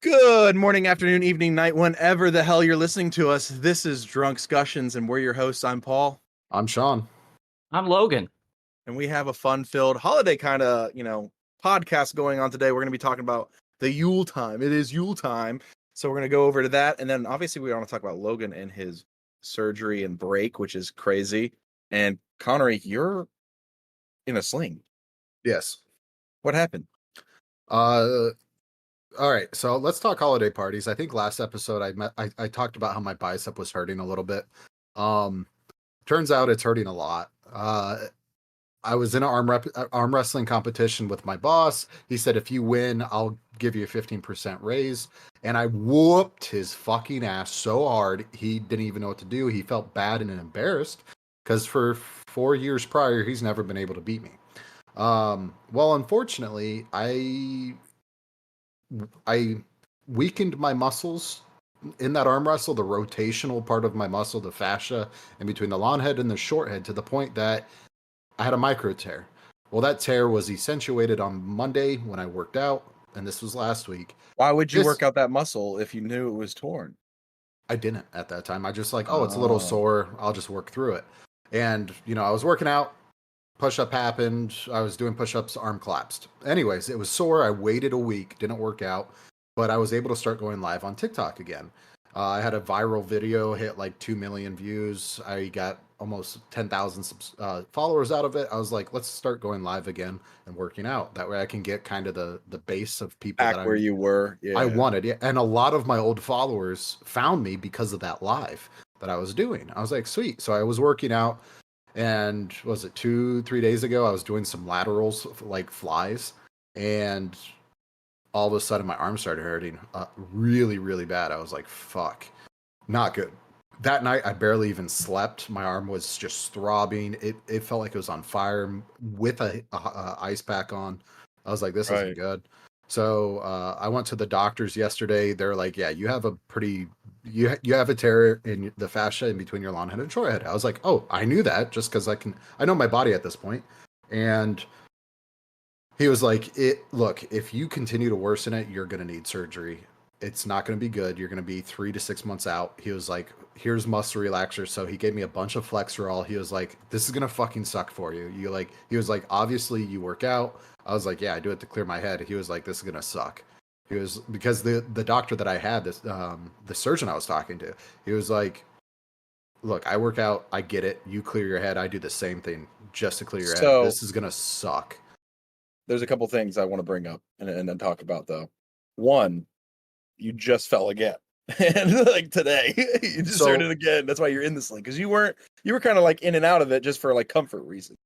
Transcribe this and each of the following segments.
Good morning, afternoon, evening, night, whenever the hell you're listening to us. This is Drunk Scussions, and we're your hosts. I'm Paul, I'm Sean. I'm Logan. and we have a fun-filled holiday kind of, podcast going on today. We're going to be talking about the Yule time. It is Yule time, so we're going to go over to that, and then obviously we want to talk about Logan and his surgery and break, which is crazy. And Connery, you're in a sling. Yes. What happened? All right. So let's talk holiday parties. I think last episode I talked about how my bicep was hurting a little bit. Turns out it's hurting a lot. I was in an arm wrestling competition with my boss. He said, if you win, I'll give you a 15% raise. And I whooped his fucking ass so hard, he didn't even know what to do. He felt bad and embarrassed because for 4 years prior, he's never been able to beat me. Well, unfortunately, I weakened my muscles in that arm wrestle, the rotational part of my muscle, the fascia in between the long head and the short head, to the point that I had a micro tear. Well, that tear was accentuated on Monday when I worked out, and this was last week. Why would you work out that muscle if you knew it was torn? I didn't at that time. I just it's a little sore. I'll just work through it. And, I was working out. Push-up happened. I was doing push-ups, arm collapsed. Anyways, it was sore. I waited a week, didn't work out, but I was able to start going live on TikTok again. I had a viral video, hit like 2 million views. I got almost 10,000 followers out of it. I was like, let's start going live again and working out. That way I can get kind of the base of people back where you were. Yeah. I wanted. Yeah. And a lot of my old followers found me because of that live that I was doing. I was like, sweet. So I was working out. And was it 2-3 days ago? I was doing some laterals like flies, and all of a sudden my arm started hurting really, really bad. I was like, fuck, not good. That night I barely even slept. My arm was just throbbing. It felt like it was on fire with a ice pack on. I was like, this isn't good. So I went to the doctors yesterday. They're like, yeah, you have a you have a tear in the fascia in between your long head and short head. I was like, oh, I knew that just because I know my body at this point. And he was like, look, if you continue to worsen it, you're going to need surgery. It's not going to be good. You're going to be 3 to 6 months out. He was like, here's muscle relaxer. So he gave me a bunch of Flexerol. He was like, this is going to fucking suck for you. He was like, obviously you work out. I was like, yeah, I do it to clear my head. He was like, this is going to suck. He was, because the doctor that I had, the surgeon I was talking to, he was like, look, I work out. I get it. You clear your head. I do the same thing just to clear your head. This is going to suck. There's a couple things I want to bring up and then talk about, though. One, you just fell again. And like today, you just heard it again. That's why you're in the sling, because you were kind of like in and out of it just for like comfort reasons.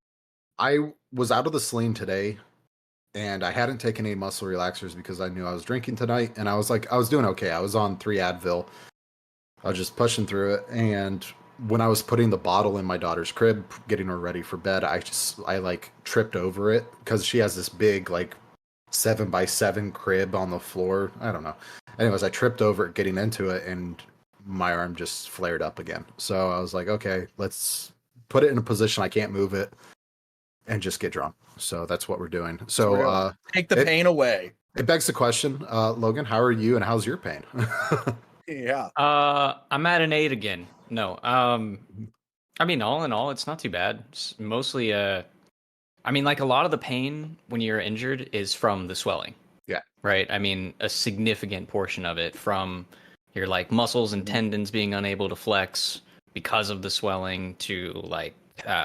I was out of the sling today, and I hadn't taken any muscle relaxers because I knew I was drinking tonight, and I was doing okay. I was on 3 Advil. I was just pushing through it, and when I was putting the bottle in my daughter's crib, getting her ready for bed, I like tripped over it because she has this big like 7x7 crib on the floor. I don't know. Anyways, I tripped over it getting into it, and my arm just flared up again. So I was like, okay, let's put it in a position I can't move it and just get drunk. So that's what we're doing. So take the pain away. It begs the question, Logan, how are you and how's your pain? Yeah. I'm at an 8 again. No. I mean, all in all, it's not too bad. It's mostly I mean, like a lot of the pain when you're injured is from the swelling. Yeah. Right? I mean, a significant portion of it from your like muscles and tendons being unable to flex because of the swelling to like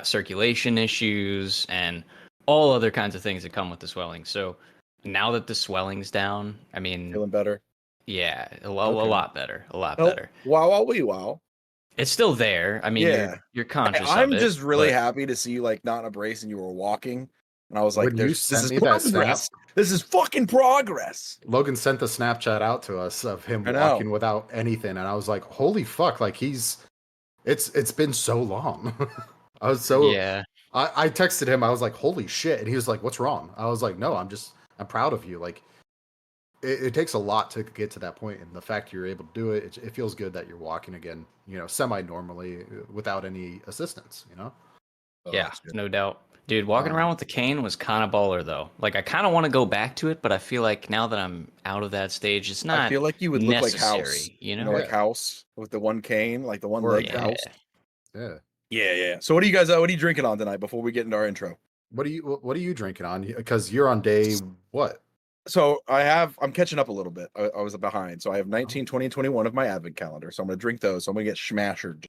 circulation issues and all other kinds of things that come with the swelling. So now that the swelling's down, I mean, feeling better. Yeah, a lot better. Better. Wow. It's still there. I mean, you're conscious of it. I'm just really happy to see you like not in a brace and you were walking. And I was like, this is progress. This is fucking progress. Logan sent the Snapchat out to us of him walking without anything. And I was like, holy fuck, like it's been so long. I was so, yeah. I texted him. I was like, holy shit. And he was like, what's wrong? I was like, no, I'm proud of you. Like, it takes a lot to get to that point, and the fact you're able to do it, it feels good that you're walking again, semi-normally without any assistance, Yeah, that's good. no doubt. Dude, walking around with the cane was kind of baller though. Like I kind of want to go back to it, but I feel like now that I'm out of that stage, it's I not feel like you would look like House. necessary, you You know, know? like Yeah. House with the one cane, like the one Or legged Yeah. House. Yeah. Yeah. So what are you guys? What are you drinking on tonight? Before we get into our intro. What are you drinking on? Because you're on day what? So I'm catching up a little bit. I was behind. So I have 19, 20, and 21 of my advent calendar. So I'm gonna drink those. So I'm gonna get smashered.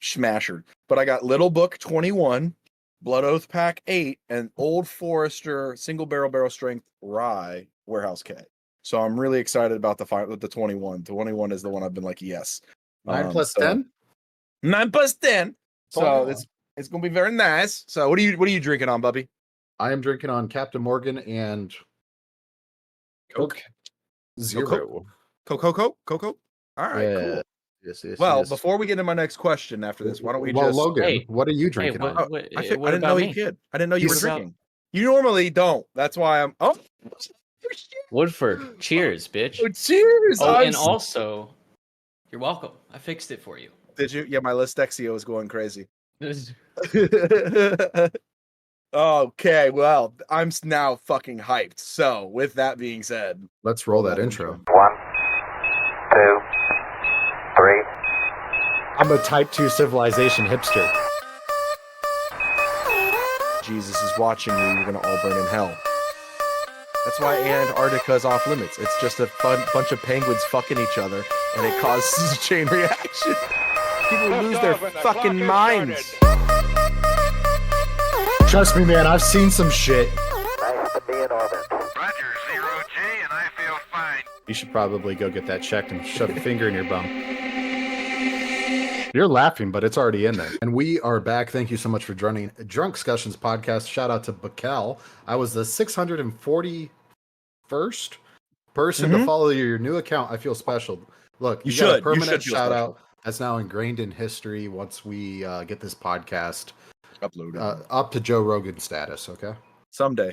Smashered. But I got Little Book 21, Blood Oath Pack 8, and Old Forester single barrel strength rye warehouse K. So I'm really excited about the 21. 21 is the one I've been like, yes. 9 plus 10? 9 plus 10. So Oh. it's gonna be very nice. So what are you drinking on, Bubby? I am drinking on Captain Morgan and Coke Zero. Coco. All right, Yeah. cool. Yes. Well, before we get into my next question after this, why don't we just Logan, Hey, what are you Hey, drinking on? what I what didn't know about you me? could. I didn't know you were He's- drinking. You normally don't. That's why I'm. Oh, Woodford, cheers, bitch. oh cheers! Oh, I'm and also, you're welcome. I fixed it for you. Did you? Yeah, my Listexio is going crazy. Okay, well, I'm now fucking hyped. So, with that being said, Let's roll that intro. 1, 2, 3. I'm a type 2 civilization hipster. Jesus is watching you. You're gonna all burn in hell. That's why Antarctica's off limits. It's just a bunch of penguins fucking each other, and it causes a chain reaction. People lose their fucking minds. Trust me, man, I've seen some shit. Nice to be in orbit. Roger, 0G, and I feel fine. You should probably go get that checked and shove a finger in your bum. You're laughing, but it's already in there. And we are back. Thank you so much for joining Drunk Discussions podcast. Shout out to Bakel. I was the 641st person to follow your new account. I feel special. Look, You got a should. You permanent should feel shout special. out that's now ingrained in history once we get this podcast Uploaded. up to Joe Rogan status. Okay. Someday.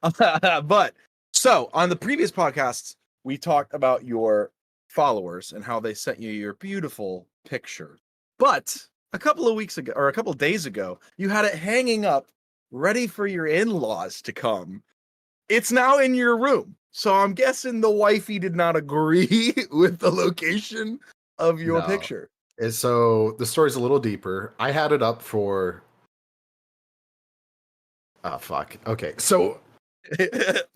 But so on the previous podcasts, we talked about your followers and how they sent you your beautiful picture. But a couple of weeks ago, or a couple of days ago, you had it hanging up, ready for your in-laws to come. It's now in your room. So I'm guessing the wifey did not agree with the location of your No. picture. And so the story's a little deeper. I had it up for. Oh, fuck. Okay. So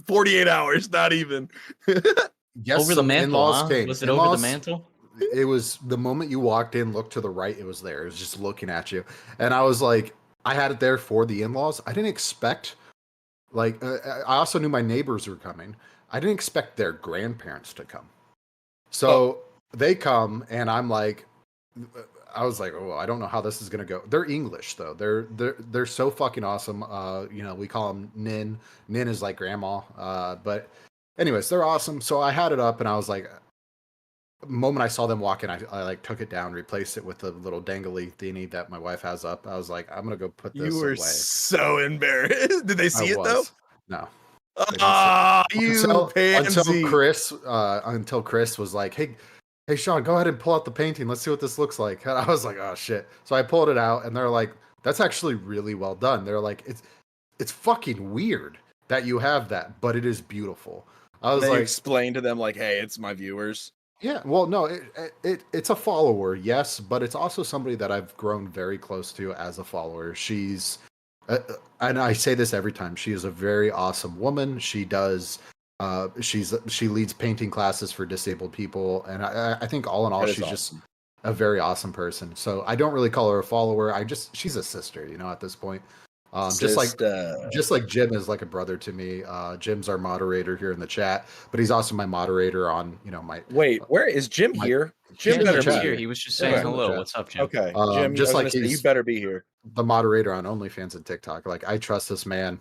48 hours, not even. yes, Over the some mantle, in-laws huh? came. Was it over the In-laws- mantle? It was the moment you walked in, looked to the right, it was there. It was just looking at you. And I was like, I had it there for the in-laws. I didn't expect, like, I also knew my neighbors were coming. I didn't expect their grandparents to come. So they come, and I'm like, I was like, oh, I don't know how this is gonna go. They're English though. They're so fucking awesome. We call them Nin. Nin is like grandma. But anyways, they're awesome. So I had it up, and I was like, the moment I saw them walk in, I like took it down, replaced it with the little dangly thingy that my wife has up. I was like, I'm gonna go put this You were away. so embarrassed. Did they see I it though? was. No. Ah, you Until pansy. until Chris was like, hey Sean, go ahead and pull out the painting. Let's see what this looks like. And I was like, oh shit. So I pulled it out, and they're like, that's actually really well done. They're like, it's fucking weird that you have that, but it is beautiful. I was They like, explained to them like, hey, it's my viewers. yeah, well, no, it's a follower, yes, but it's also somebody that I've grown very close to as a follower. She's, and I say this every time, she is a very awesome woman. She does, she leads painting classes for disabled people, and I think all in all, That is she's awesome. just a very awesome person. So I don't really call her a follower. She's a sister, at this point. Just like Jim is like a brother to me. Jim's our moderator here in the chat, but he's also my moderator on, my. Wait, where is Jim here? Jim Jim's better in be the chat. here. He was just Okay. saying He's in the hello. chat. What's up, Jim? Okay, Just Jim. Just like like you he's better be here. the moderator on OnlyFans and TikTok. Like, I trust this man.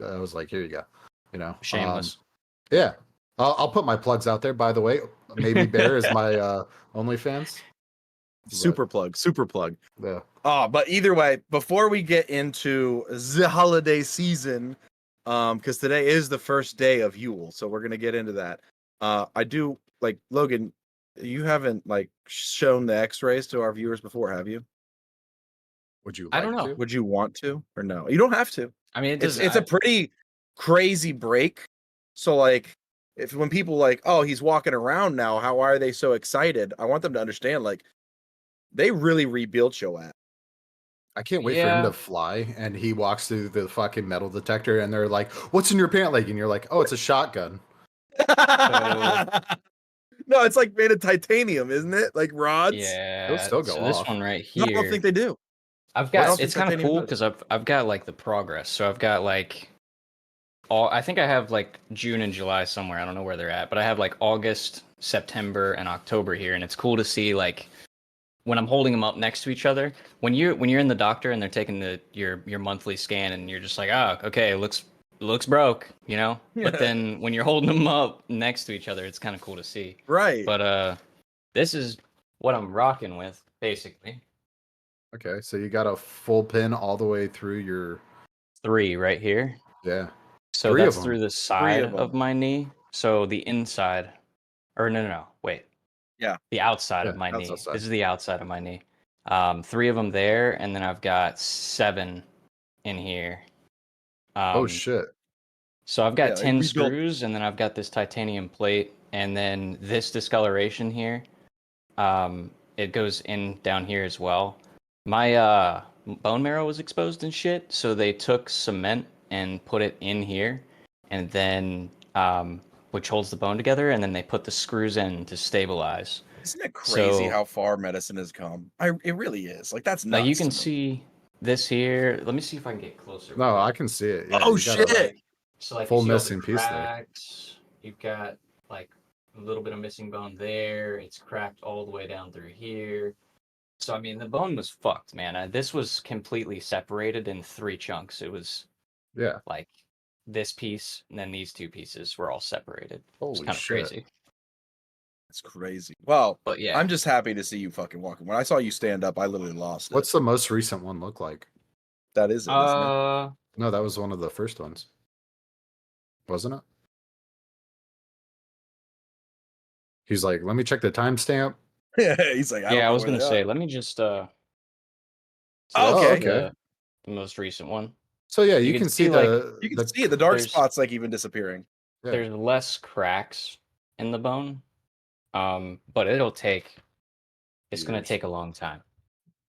I was like, here you go. Shameless. Yeah, I'll put my plugs out there. By the way, Maybe Bear is my OnlyFans. Super plug. Yeah. But either way, before we get into the holiday season, because today is the first day of Yule, so we're gonna get into that. I do like Logan. You haven't like shown the X-rays to our viewers before, have you? Would you I like don't know. to? Would you want to or no? You don't have to. I mean, it It's does. it's a pretty crazy break. So like, if when people like, oh, he's walking around now, how are they so excited? I want them to understand, like, they really rebuilt your ass. I can't wait for him Yeah. to fly and he walks through the fucking metal detector and they're like, "What's in your pant leg?" And you're like, "Oh, it's a shotgun." No, it's like made of titanium, isn't it? Like rods. It'll Yeah. still go So this off. one right No, I don't here, think they do. I've I don't got. think It's kind of titanium cool does. because I've got like the progress. So I've got like all. I think I have like June and July somewhere. I don't know where they're at, but I have like August, September, and October here, and it's cool to see like when I'm holding them up next to each other. When you're in the doctor and they're taking your monthly scan, and you're just like, oh, okay, it looks broke, you know. But then when you're holding them up next to each other, it's kind of cool to see. Right. But this is what I'm rocking with basically. Okay, so you got a full pin all the way through your 3 right here. yeah. So 3 of that's them. through the side of of 'em. my knee. So the inside, or no, wait. Yeah. The outside of Yeah, my that's knee. outside. This is the outside of my knee. 3 of them there, and then I've got 7 in here. Oh shit. So I've got Yeah, they 10 rebuilt- screws, and then I've got this titanium plate, and then this discoloration here. It goes in down here as well. My bone marrow was exposed and shit, so they took cement and put it in here, and then which holds the bone together, and then they put the screws in to stabilize. Isn't it crazy So- how far medicine has come? It really is. Like that's Now nuts. you can to me. see this here. Let me see if I can get closer. No, I can see it. Yeah, Oh, you got a- shit! So like Full you see all the missing piece there. cracks. You've got like a little bit of missing bone there. It's cracked all the way down through here. So I mean, the bone was fucked, man. This was completely separated in 3 chunks. It was Yeah. like this piece and then these 2 pieces were all separated. It's Holy kind of shit. crazy. It's crazy. Well, But yeah, I'm just happy to see you fucking walking. When I saw you stand up, I literally lost it. What's the most recent one look like? That is it, isn't No, that was one of the first ones. Wasn't it? He's like, "Let me check the timestamp." it? He's like, I don't yeah, I know was where gonna they say, are. let me just Oh, that's okay. the most recent one. So yeah, You you can can see see, like, the You can see it. The dark there's- spots like even disappearing. Yeah. There's less cracks in the bone. But it's gonna Years. take a long time.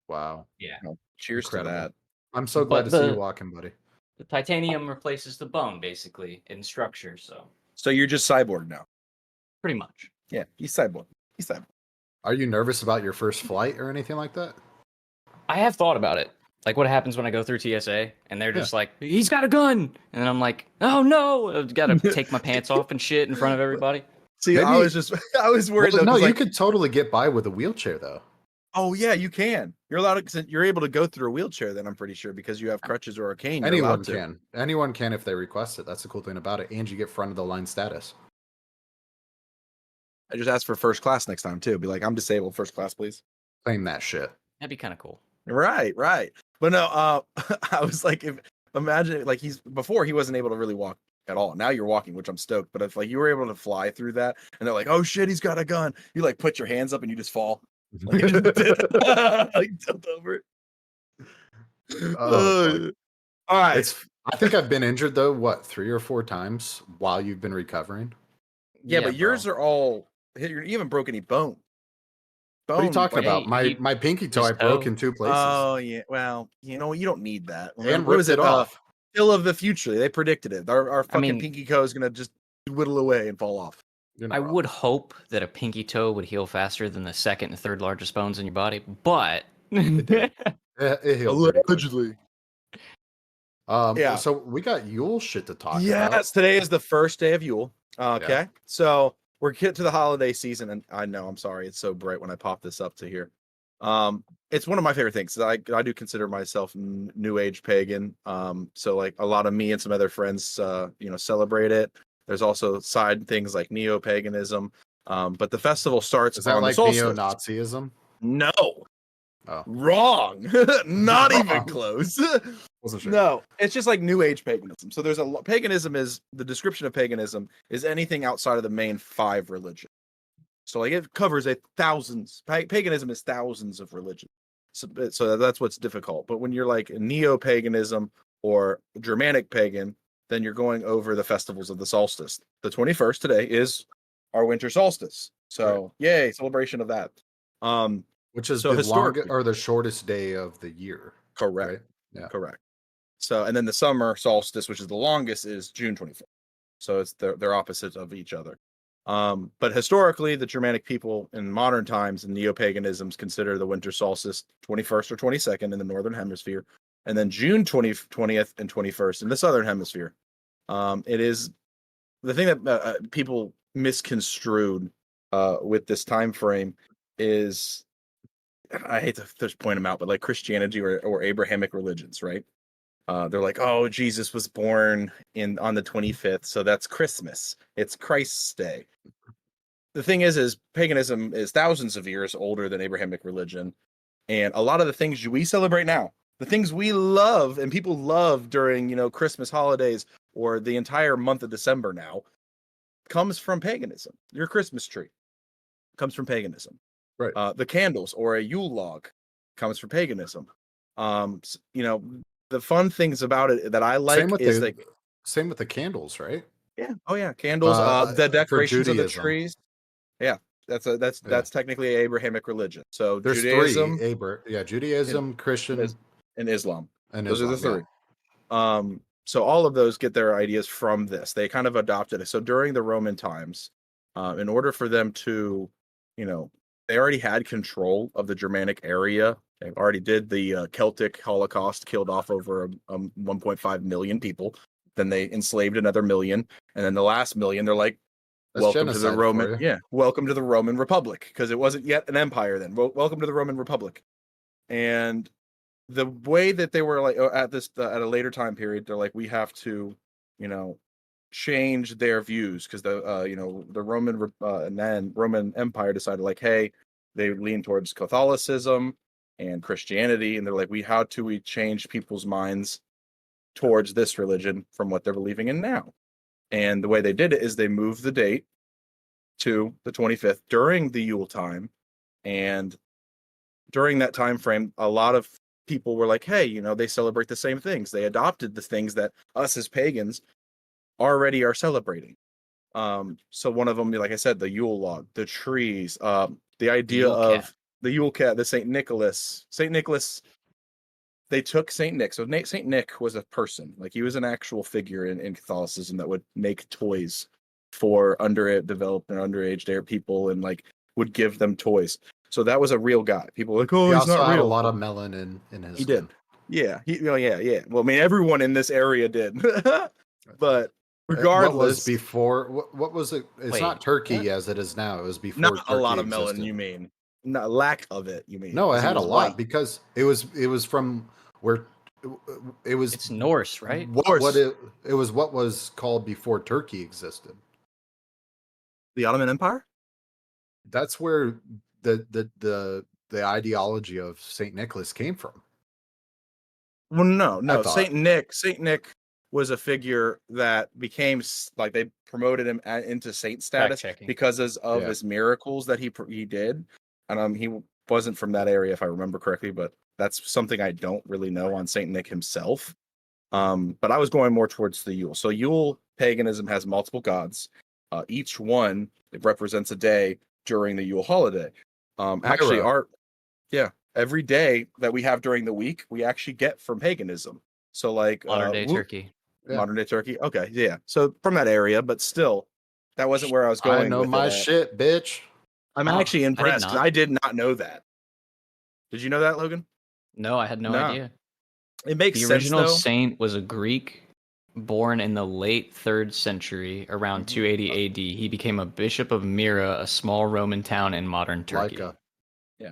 Wow. Yeah. No, cheers Incredible. to that. I'm so glad But to see you the- walking, buddy. The titanium replaces the bone basically in structure, so So you're just cyborg now. pretty much. Yeah, he's cyborg. He's cyborg. Are you nervous about your first flight or anything like that? I have thought about it. Like what happens when I go through TSA and they're Yeah. just like, he's got a gun, and I'm like, oh no, I've got to take my pants off and shit in front of everybody. See, I Maybe- was just I was worried Well, though. no, 'cause, you like, could totally get by with a wheelchair though. oh yeah, you can. You're allowed to. You're able to go through a wheelchair. Then I'm pretty sure because you have crutches or a cane. You're Anyone allowed to. can. Anyone can if they request it. That's the cool thing about it. And you get front of the line status. I just ask for first class next time too. Be like, I'm disabled, first class, please. Claim that shit. That'd be kind of cool. Right. But no, I was like, if imagine like before he wasn't able to really walk at all. Now you're walking, which I'm stoked. But if like you were able to fly through that, and they're like, oh shit, he's got a gun. You like put your hands up and you just fall. Like, you just like tilt over. Oh, fuck. All right. I think I've been injured though, what, 3 or 4 times while you've been recovering? Yeah, but bro. yours are all. You haven't broke any bone. What are you talking like, about? hey, My pinky toe his I broke toe. in 2 places. Oh yeah. Well, you know you don't need that. and what was ripped it? it off. Phil of the future. They predicted it. Our fucking mean- pinky toe is gonna just whittle away and fall off. You're not I wrong. would hope that a pinky toe would heal faster than the second and third largest bones in your body, but did. It healed pretty quick. Allegedly. Yeah. So we got Yule shit to talk about. Yes, today is the first day of Yule. Okay, so we're getting to the holiday season, and I know I'm sorry it's so bright when I pop this up to here. It's one of my favorite things. I do consider myself new age pagan. So like a lot of me and some other friends, celebrate it. There's also side things like neo paganism. But the festival starts Is that on like the solstice. neo-Nazism? No, Oh. wrong. Not even Wrong. close. Wasn't sure. No, it's just like new age paganism. So there's paganism is the description of paganism is anything outside of the main 5 religions. So like it covers paganism is thousands of religions. So that's what's difficult. But when you're like neo-paganism or Germanic pagan, then you're going over the festivals of the solstice. The 21st today is our winter solstice. So yay, celebration of that. Which is So the longest historically, or the shortest day of the year. correct, Right? Yeah. correct. So and then the summer solstice, which is the longest, is June 21st. So it's they're opposites of each other. But historically, the Germanic people in modern times and neo-paganisms consider the winter solstice 21st or 22nd in the northern hemisphere, and then June 20th and 21st in the southern hemisphere. It is the thing that people misconstrued with this time frame is, I hate to just point them out, but like Christianity or Abrahamic religions, right? They're like, oh, Jesus was born on the 25th, so that's Christmas. It's Christ's day. The thing is paganism is thousands of years older than Abrahamic religion, and a lot of the things we celebrate now, the things we love and people love during Christmas holidays or the entire month of December now, comes from paganism. Your Christmas tree comes from paganism. Right. The candles or a Yule log comes from paganism. The fun things about it that I like is like same with the candles, right? yeah, oh yeah, candles, the For decorations of the Judaism. trees. Yeah, that's technically Abrahamic religion. So There's Judaism, Judaism, Christian, and Islam. and Those are the Islam. three. So all of those get their ideas from this. They kind of adopted it. So during the Roman times, in order for them to, they already had control of the Germanic area. They already did the Celtic Holocaust, killed off over 1.5 million people. Then they enslaved another million, and then the last million, they're like, That's welcome to the genocide Roman, for you. welcome to the Roman Republic, because it wasn't yet an empire then. Welcome to the Roman Republic. And the way that they were like at a later time period, they're like, we have to, change their views, because the Roman and then Roman Empire decided like, hey, they lean towards Catholicism and Christianity, and they're like, how do we change people's minds towards this religion from what they're believing in now? And the way they did it is they moved the date to the 25th during the Yule time. And during that time frame, a lot of people were like, hey, they celebrate the same things. They adopted the things that us as pagans already are celebrating. So one of them, like I said, the Yule log, the trees, the idea of the Yule cat, the St. Nicholas. They took St. Nick. So St. Nick was a person. Like, he was an actual figure in Catholicism that would make toys for underdeveloped and underage people, and like would give them toys. So that was a real guy. People were like, oh, He he's also not had real. a lot of melanin in his He skin. did. Yeah. Yeah. Well, I mean, everyone in this area did. But regardless, what was before? What was it? It's not Turkey what? as it is now. It was before Not Turkey a lot of existed. melanin, you mean? Not lack of it, you mean? No, it 'Cause he had a was lot white. because it was from where it was. It's Norse, right? It was what was called before Turkey existed. The Ottoman Empire? That's where the ideology of Saint Nicholas came from. Well, no. thought. Saint Nick was a figure that became like, they promoted him into saint status Fact-checking. because of his miracles that he did. And he wasn't from that area, if I remember correctly, but that's something I don't really know on Saint Nick himself. But I was going more towards the Yule. So Yule paganism has multiple gods. Each one, it represents a day during the Yule holiday. Actually, every day that we have during the week, we actually get from paganism. So like Modern day Turkey. Modern day Turkey. Okay, yeah. So from that area, but still, that wasn't where I was going. I know with my it. shit, bitch. I'm actually impressed. not. I did not know that. Did you know that, Logan? No, I had no idea. It makes The sense. original though. saint was a Greek born in the late 3rd century, around 280 AD. He became a bishop of Myra, a small Roman town in modern Turkey. Lyca. Yeah.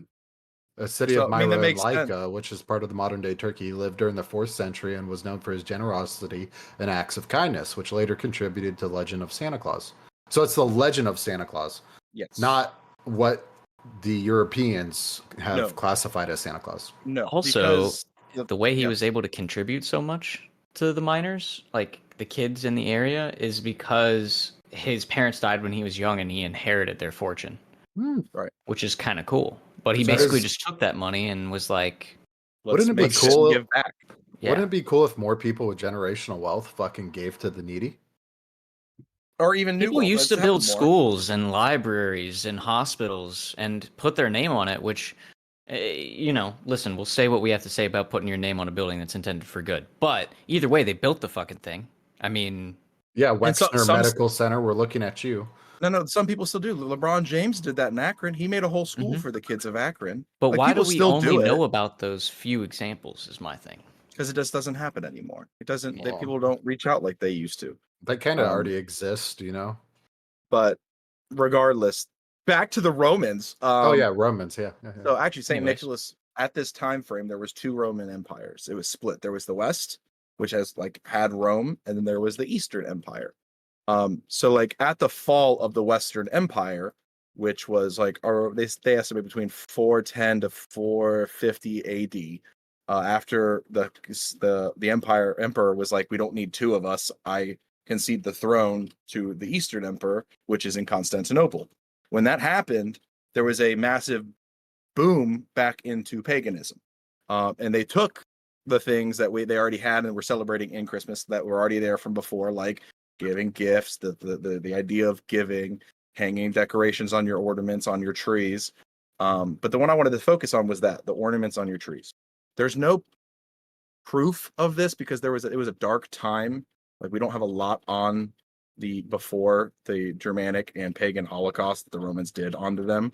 The city So, of I mean, that Myra, makes sense. Lyca, which is part of the modern day Turkey, he lived during the 4th century and was known for his generosity and acts of kindness, which later contributed to the legend of Santa Claus. So it's the legend of Santa Claus, Yes. not what the Europeans have No. classified as Santa Claus. No. Also, because the way he was able to contribute so much to the miners, like the kids in the area, is because his parents died when he was young and he inherited their fortune. Right. Which is kind of cool. But he So basically does- just took that money and was like, Let's Wouldn't it be make cool- give back. yeah. Wouldn't it be cool if more people with generational wealth fucking gave to the needy? Or even new People wealth. used That's to build happened more. schools and libraries and hospitals and put their name on it, which, listen, we'll say what we have to say about putting your name on a building that's intended for good. But either way, they built the fucking thing. I mean, Yeah, And so- Wexner some- Medical Center, we're looking at you. No, some people still do. LeBron James did that in Akron. He made a whole school Mhm. for the kids of Akron. but Like, why do people we still only do it. know about those few examples is my thing. Because it just doesn't happen anymore. It doesn't. Well, People don't reach out like they used to. They kind of Um, already exist, you know? But regardless, back to the Romans. Oh, yeah, Romans, yeah. So actually, Saint Anyways. Nicholas, at this time frame, there was two Roman empires. It was split. There was the West, which had Rome, and then there was the Eastern Empire. So like at the fall of the Western Empire, which was or they estimate between 410 to 450 AD. After the emperor was like, we don't need two of us. I concede the throne to the Eastern Emperor, which is in Constantinople. When that happened, there was a massive boom back into paganism, and they took the things that they already had and were celebrating in Christmas that were already there from before, like giving gifts, the idea of giving, hanging decorations on your ornaments on your trees. But the one I wanted to focus on was the ornaments on your trees. There's no proof of this because it was a dark time. Like, we don't have a lot on before the Germanic and pagan Holocaust that the Romans did onto them.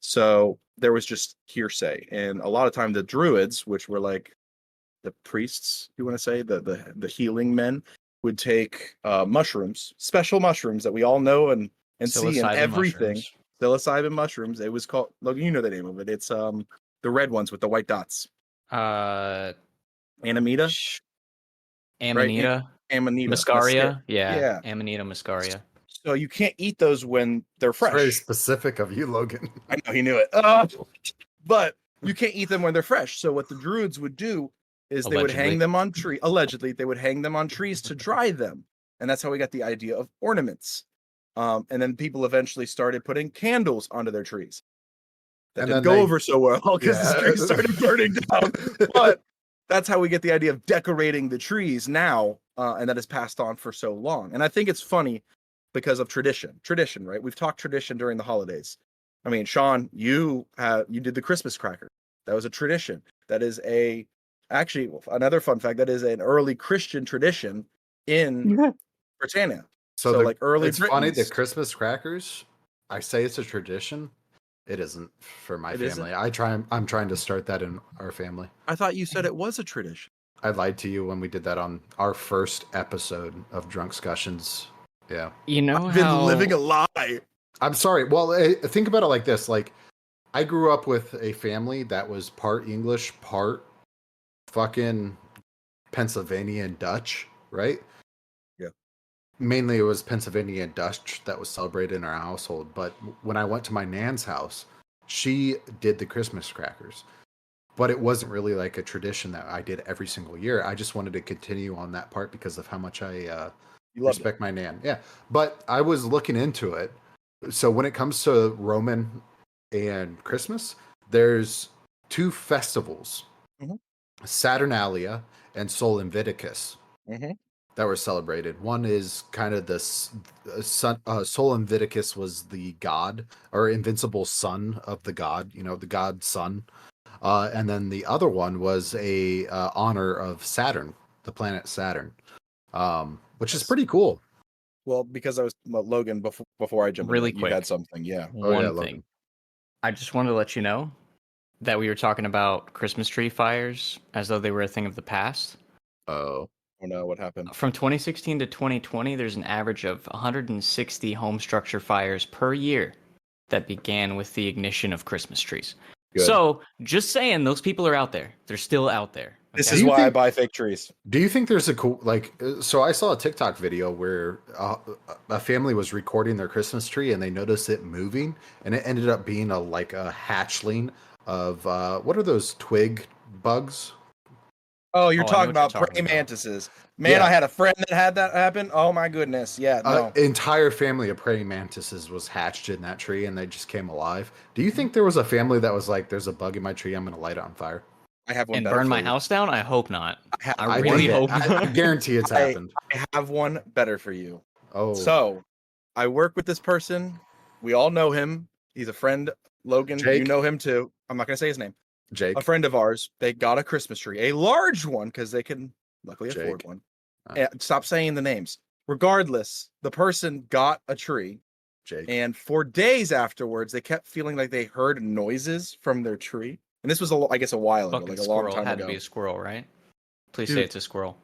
So there was just hearsay. And a lot of time the Druids, which were like the priests, you want to say, the healing men, would take mushrooms, special mushrooms that we all know and see in Psilocybin everything. mushrooms. Psilocybin mushrooms. It was called, Logan, you know the name of it. It's the red ones with the white dots. Amanita, Amanita, Amanita, muscaria, Yeah. Amanita muscaria. So you can't eat those when they're It's fresh. very specific of you, Logan. I know, he knew it. But you can't eat them when they're fresh. So what the Druids would do is they would Allegedly. hang them on trees. Allegedly, they would hang them on trees to dry them, and that's how we got the idea of ornaments. And then people eventually started putting candles onto their trees. That And didn't then go they- over so well because the Yeah. trees started burning down. But that's how we get the idea of decorating the trees now, and that is passed on for so long. And I think it's funny because of tradition, right? We've talked tradition during the holidays. I mean, Sean, you did the Christmas cracker. That was a tradition. That is actually another fun fact. That is an early Christian tradition in Britannia. So like early it's funny, the Britons. Christmas crackers, I say it's a tradition. It isn't for my It family. I'm trying to start that in our family. I thought you said it was a tradition. I lied to you when we did that on our first episode of Drunk Discussions. Yeah. You know I've been how living a lie. I'm sorry. Well, think about it like this. Like, I grew up with a family that was part English, part fucking Pennsylvania and Dutch, right? Yeah. Mainly it was Pennsylvania and Dutch that was celebrated in our household. But when I went to my nan's house, she did the Christmas crackers. But it wasn't really like a tradition that I did every single year. I just wanted to continue on that part because of how much I You loved respect my nan. Yeah. But I was looking into it. So when it comes to Roman and Christmas, there's two festivals, Mhm. Saturnalia and Sol Invictus, Mhm. that were celebrated. One is kind of sun. Sol Invictus was the god or invincible son of the god, the god's son. And then the other one was a honor of Saturn, the planet Saturn, which is pretty cool. Well, because Logan, before I jump in, Really you quick. had something, yeah. Oh, yeah, one Logan. thing. I just wanted to let you know that we were talking about Christmas tree fires as though they were a thing of the past. Oh, Oh no, what happened? From 2016 to 2020, there's an average of 160 home structure fires per year that began with the ignition of Christmas trees. Good. So, just saying, those people are out there. They're still out there. This okay? is Do you why I think- buy fake trees. do you think there's a cool so I saw a TikTok video where a family was recording their Christmas tree and they noticed it moving, and it ended up being a hatchling of what are those twig bugs? Oh, you're Oh, I know talking what you're about talking praying about. mantises. Man, Yeah. I had a friend that had that happen. Oh my goodness. Yeah, no. Entire family of praying mantises was hatched in that tree, and they just came alive. Do you think there was a family that was like, "There's a bug in my tree. I'm going to light it on fire"? I have one And better burn for my you. house down? I hope not. have I I really think hope I not. guarantee it's I, happened. I have one better for you. Oh, So, I work with this person. We all know him. He's a friend. Logan, you Jake? know him too. I'm not going to say his name. A Jake. friend of ours. They got a Christmas tree, a large one, because they can luckily afford Jake. one. Oh. And stop saying the names. Regardless, the person got a tree, Jake. and for days afterwards, they kept feeling like they heard noises from their tree. And this was, I guess, a while ago, Fucking like a long squirrel. time Had ago. to be a squirrel, right? Please say Dude. it's a squirrel.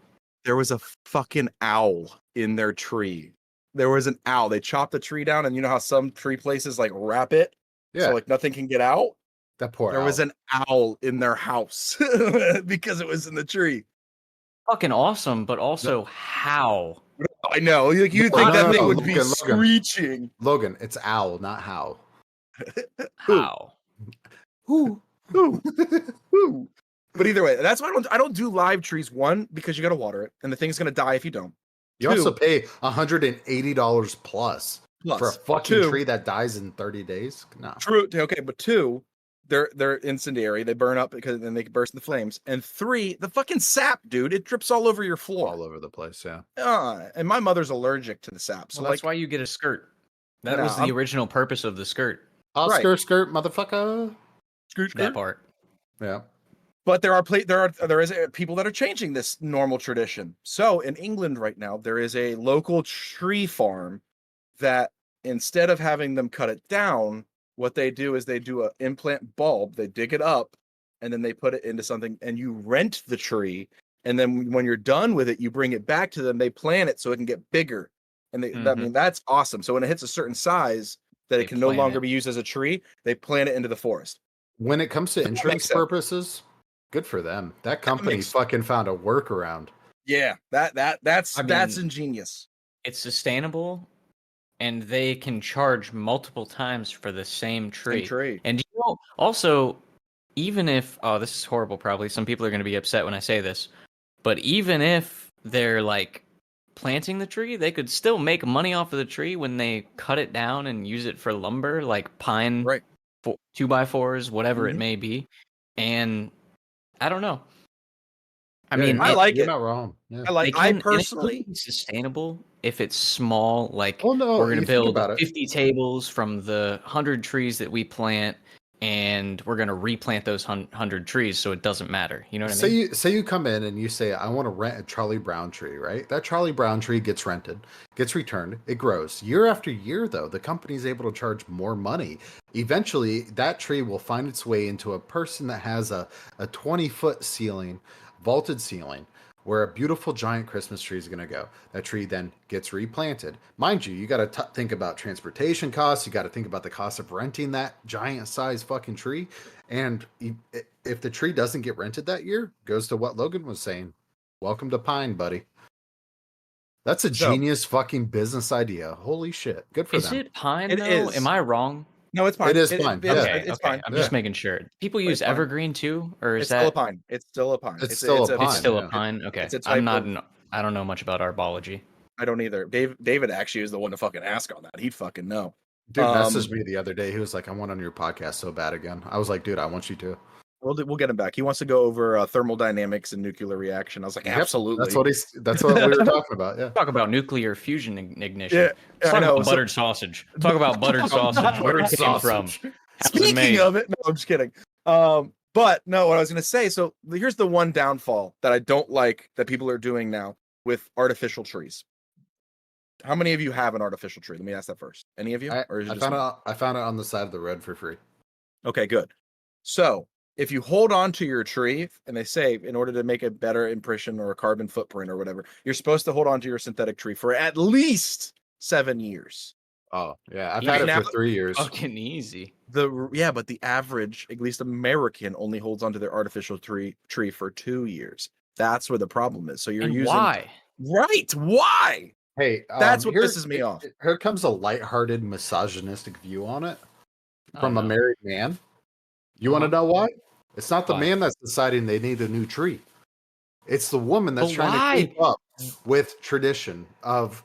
There was a fucking owl in their tree. There was an owl. They chopped the tree down, and you know how some tree places like wrap it Yeah, so like nothing can get out? that poor There was owl. an owl in their house because it was in the tree. Fucking awesome, but also how? I know. Like you think No, that no, thing no, would be Logan. screeching. Logan, it's owl, not how. How? Ooh, ooh, ooh. But either way, that's why I don't do live trees. One, because you got to water it, and the thing's gonna die if you don't. You also pay $180 plus for a fucking tree that dies in 30 days. No, True. Okay, but two, they're incendiary. They burn up because then they burst into flames. And three, the fucking sap, dude, it drips all over your floor. all over the place. Yeah. And my mother's allergic to the sap, so Well, that's why you get a skirt. That was the original purpose of the skirt. Oscar skirt, motherfucker. That part. Yeah. But there is people that are changing this normal tradition. So in England right now, there is a local tree farm that instead of having them cut it down, what they do is they do an implant bulb, they dig it up, and then they put it into something, and you rent the tree. And then when you're done with it, you bring it back to them. They plant it so it can get bigger. And I mean, that's awesome. So when it hits a certain size that it can no longer be used as a tree, they plant it into the forest. When it comes to insurance purposes, good for them. That company fucking found a workaround. Yeah, that's ingenious. It's sustainable, and they can charge multiple times for the same tree. And you know, also, even if this is horrible, probably some people are going to be upset when I say this, but even if they're like planting the tree, they could still make money off of the tree when they cut it down and use it for lumber, like pine, 2x4s, whatever it may be. And I don't know. I mean, I like it. You're not wrong. Yeah. I personally sustainable if it's small. Like, oh no, we're gonna build 50 tables from the 100 trees that we plant, and we're gonna replant those 100 trees, so it doesn't matter. You know what I mean? Say you come in and you say, I want to rent a Charlie Brown tree, right? That Charlie Brown tree gets rented, gets returned, it grows. Year after year, though, the company's able to charge more money. Eventually, that tree will find its way into a person that has a 20-foot ceiling, vaulted ceiling, where a beautiful giant Christmas tree is going to go. That tree then gets replanted. Mind you, you got to think about transportation costs. You got to think about the cost of renting that giant size fucking tree. And if the tree doesn't get rented that year, goes to what Logan was saying. Welcome to Pine, buddy. That's a genius fucking business idea. Holy shit. Good for them. Is it pine, though? Am I wrong? No, it's pine. It is pine. It's fine. I'm just making sure. People use evergreen too, or is that still a pine? It's still a pine. It's still a pine. It's still a pine. Okay. I don't know much about arbology. I don't either. David actually is the one to fucking ask on that. He'd fucking know. Dude messaged me the other day. He was like, I want on your podcast so bad again. I was like, dude, I want you to. We'll get him back. He wants to go over thermodynamics and nuclear reaction. I was like, absolutely. That's what we were talking about. Yeah. Talk about nuclear fusion ignition. Yeah, Talk about buttered sausage. Talk about buttered sausage. Where it came from. Speaking of it, no, I'm just kidding. But no, what I was going to say. So here's the one downfall that I don't like that people are doing now with artificial trees. How many of you have an artificial tree? Let me ask that first. Any of you? I found it on the side of the road for free. Okay, good. So if you hold on to your tree, and they say in order to make a better impression or a carbon footprint or whatever, you're supposed to hold on to your synthetic tree for at least 7 years. Oh, yeah. I've had it for 3 years. Fucking easy. But the average, at least American, only holds onto their artificial tree for 2 years. That's where the problem is. So you're using why? Right. Why? Hey, that's what pisses me off. Here comes a lighthearted, misogynistic view on it from a married man. You want to know why? It's not the man that's deciding they need a new tree. It's the woman that's But trying why? to keep up with tradition of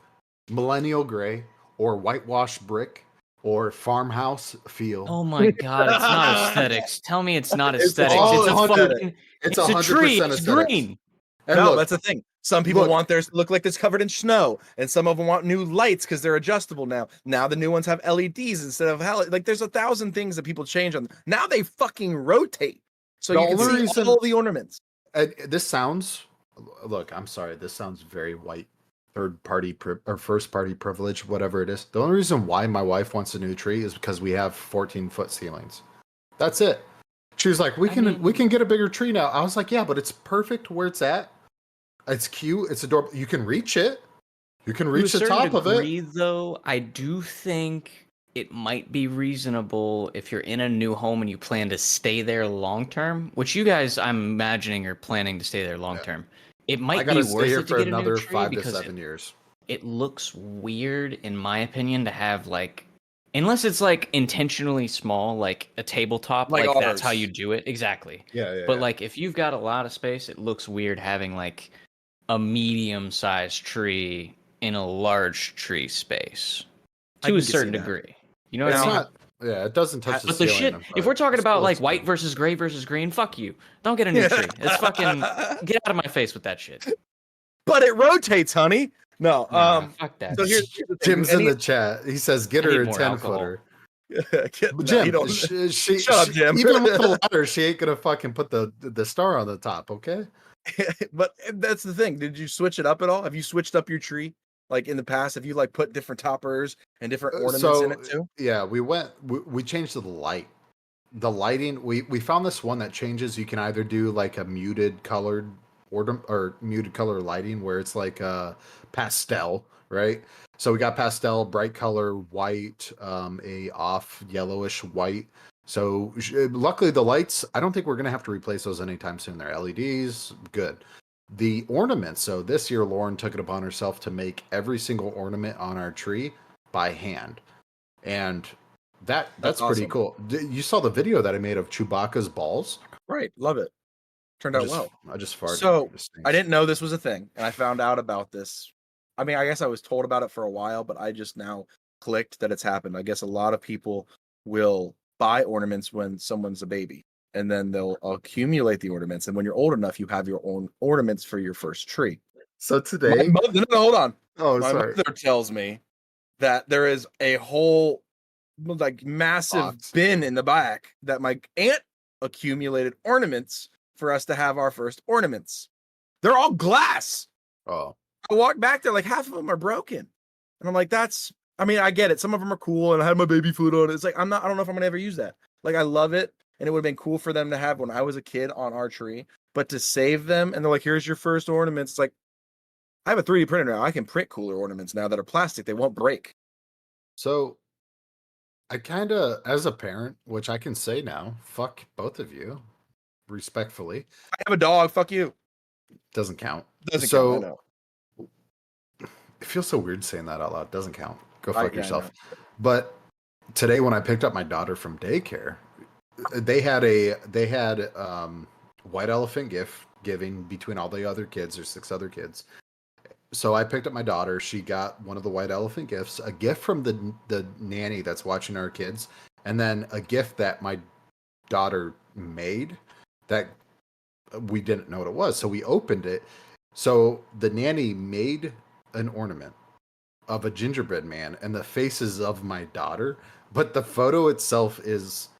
millennial gray or whitewashed brick or farmhouse feel. Oh my god, it's not aesthetics. Tell me it's not It's aesthetics. all It's a 100 fucking It's it's a tree. 100% It's aesthetics. green. And No, look, that's the thing. Some people look. want theirs to look like it's covered in snow, and some of them want new lights because they're adjustable now. Now the new ones have LEDs instead of like. There's 1,000 things that people change on. Now they fucking rotate, so The you can only see reason- all the ornaments. This sounds. Look, I'm sorry. This sounds very white, third party or first party privilege, whatever it is. The only reason why my wife wants a new tree is because we have 14-foot ceilings. That's it. She was like, we can get a bigger tree now. I was like, yeah, but it's perfect where it's at. It's cute. It's adorable. You can reach it. You can reach To a the certain top degree, of it. though, I do think it might be reasonable if you're in a new home and you plan to stay there long term, which you guys, I'm imagining, are planning to stay there long term. It I might be gotta stay worth here it to for get a new another tree 5 to because 7 years. it looks weird, in my opinion, to have like, unless it's like intentionally small, like a tabletop, Like like that's how ours. you do it. Exactly. Yeah. But like if you've got a lot of space, it looks weird having like a medium-sized tree in a large tree space I to a can see certain that. degree. You know what It's I mean? not. Yeah, it doesn't touch the But the ceiling. shit, if we're talking it's about cool, like it's white cool. versus gray versus green, fuck you. Don't get a new tree. It's fucking get out of my face with that shit. But it rotates, honey. No, Nah, fuck that. So here's the thing. Jim's in the chat. He says, "Get I need her a more 10-footer." But But no, you Jim, don't. she, Shut up, Jim. even with the ladder, she ain't gonna fucking put the star on the top. Okay. But that's the thing. Did you switch it up at all? Have you switched up your tree? Like in the past, have you like put different toppers and different ornaments in it too? Yeah, we changed the light. The lighting, we found this one that changes. You can either do like a muted colored or muted color lighting where it's like a pastel, right? So we got pastel, bright color, white, a off yellowish white. So luckily the lights, I don't think we're gonna have to replace those anytime soon. They're LEDs, good. The ornaments. So this year, Lauren took it upon herself to make every single ornament on our tree by hand, and that's pretty awesome. cool. You saw the video that I made of Chewbacca's balls? Right, love it. Turned out well. I just farted. So This I thing's- didn't know this was a thing, and I found out about this. I mean, I guess I was told about it for a while, but I just now clicked that it's happened. I guess a lot of people will buy ornaments when someone's a baby, and then they'll accumulate the ornaments. And when you're old enough, you have your own ornaments for your first tree. So My today, mother, no, hold on. oh My sorry, mother tells me that there is a whole like massive Box. bin in the back that my aunt accumulated ornaments for us to have our first ornaments. They're all glass. oh I walked back there, like half of them are broken. And I'm like, I mean, I get it. Some of them are cool, and I had my baby food on it. It's like, I don't know if I'm gonna ever use that. Like, I love it, and it would have been cool for them to have when I was a kid on our tree, but to save them, and they're like, here's your first ornaments. It's like, I have a 3D printer now. I can print cooler ornaments now that are plastic. They won't break. so I kind of, as a parent, which I can say now, fuck both of you, respectfully, I have a dog. Fuck you. doesn't count. Doesn't So count. I know. it feels so weird saying that out loud. Doesn't count. Go fuck Yeah, I yourself. know. But today when I picked up my daughter from daycare, they had white elephant gift giving between all the other kids. There's 6 other kids. So I picked up my daughter. She got one of the white elephant gifts, a gift from the nanny that's watching our kids, and then a gift that my daughter made that we didn't know what it was. So we opened it. So the nanny made an ornament of a gingerbread man and the faces of my daughter, but the photo itself is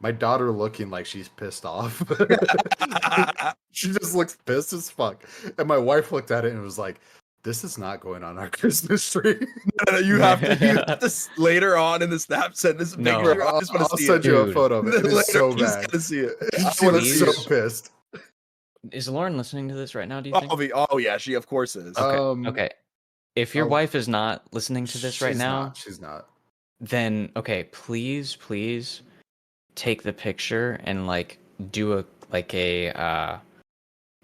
my daughter looking like she's pissed off. She just looks pissed as fuck. And my wife looked at it and was like, this is not going on our Christmas tree. No, you have to later on in the snap send this No. picture. I just want I'll to see send it. you a Dude. photo of it. It Later, is so you just bad. gotta see it. She was so Please. pissed. Is Lauren listening to this right now, do you think? Oh yeah, she of course is. Okay. If your oh, wife is not listening to this right she's now, not. She's not. then okay, please take the picture and like do a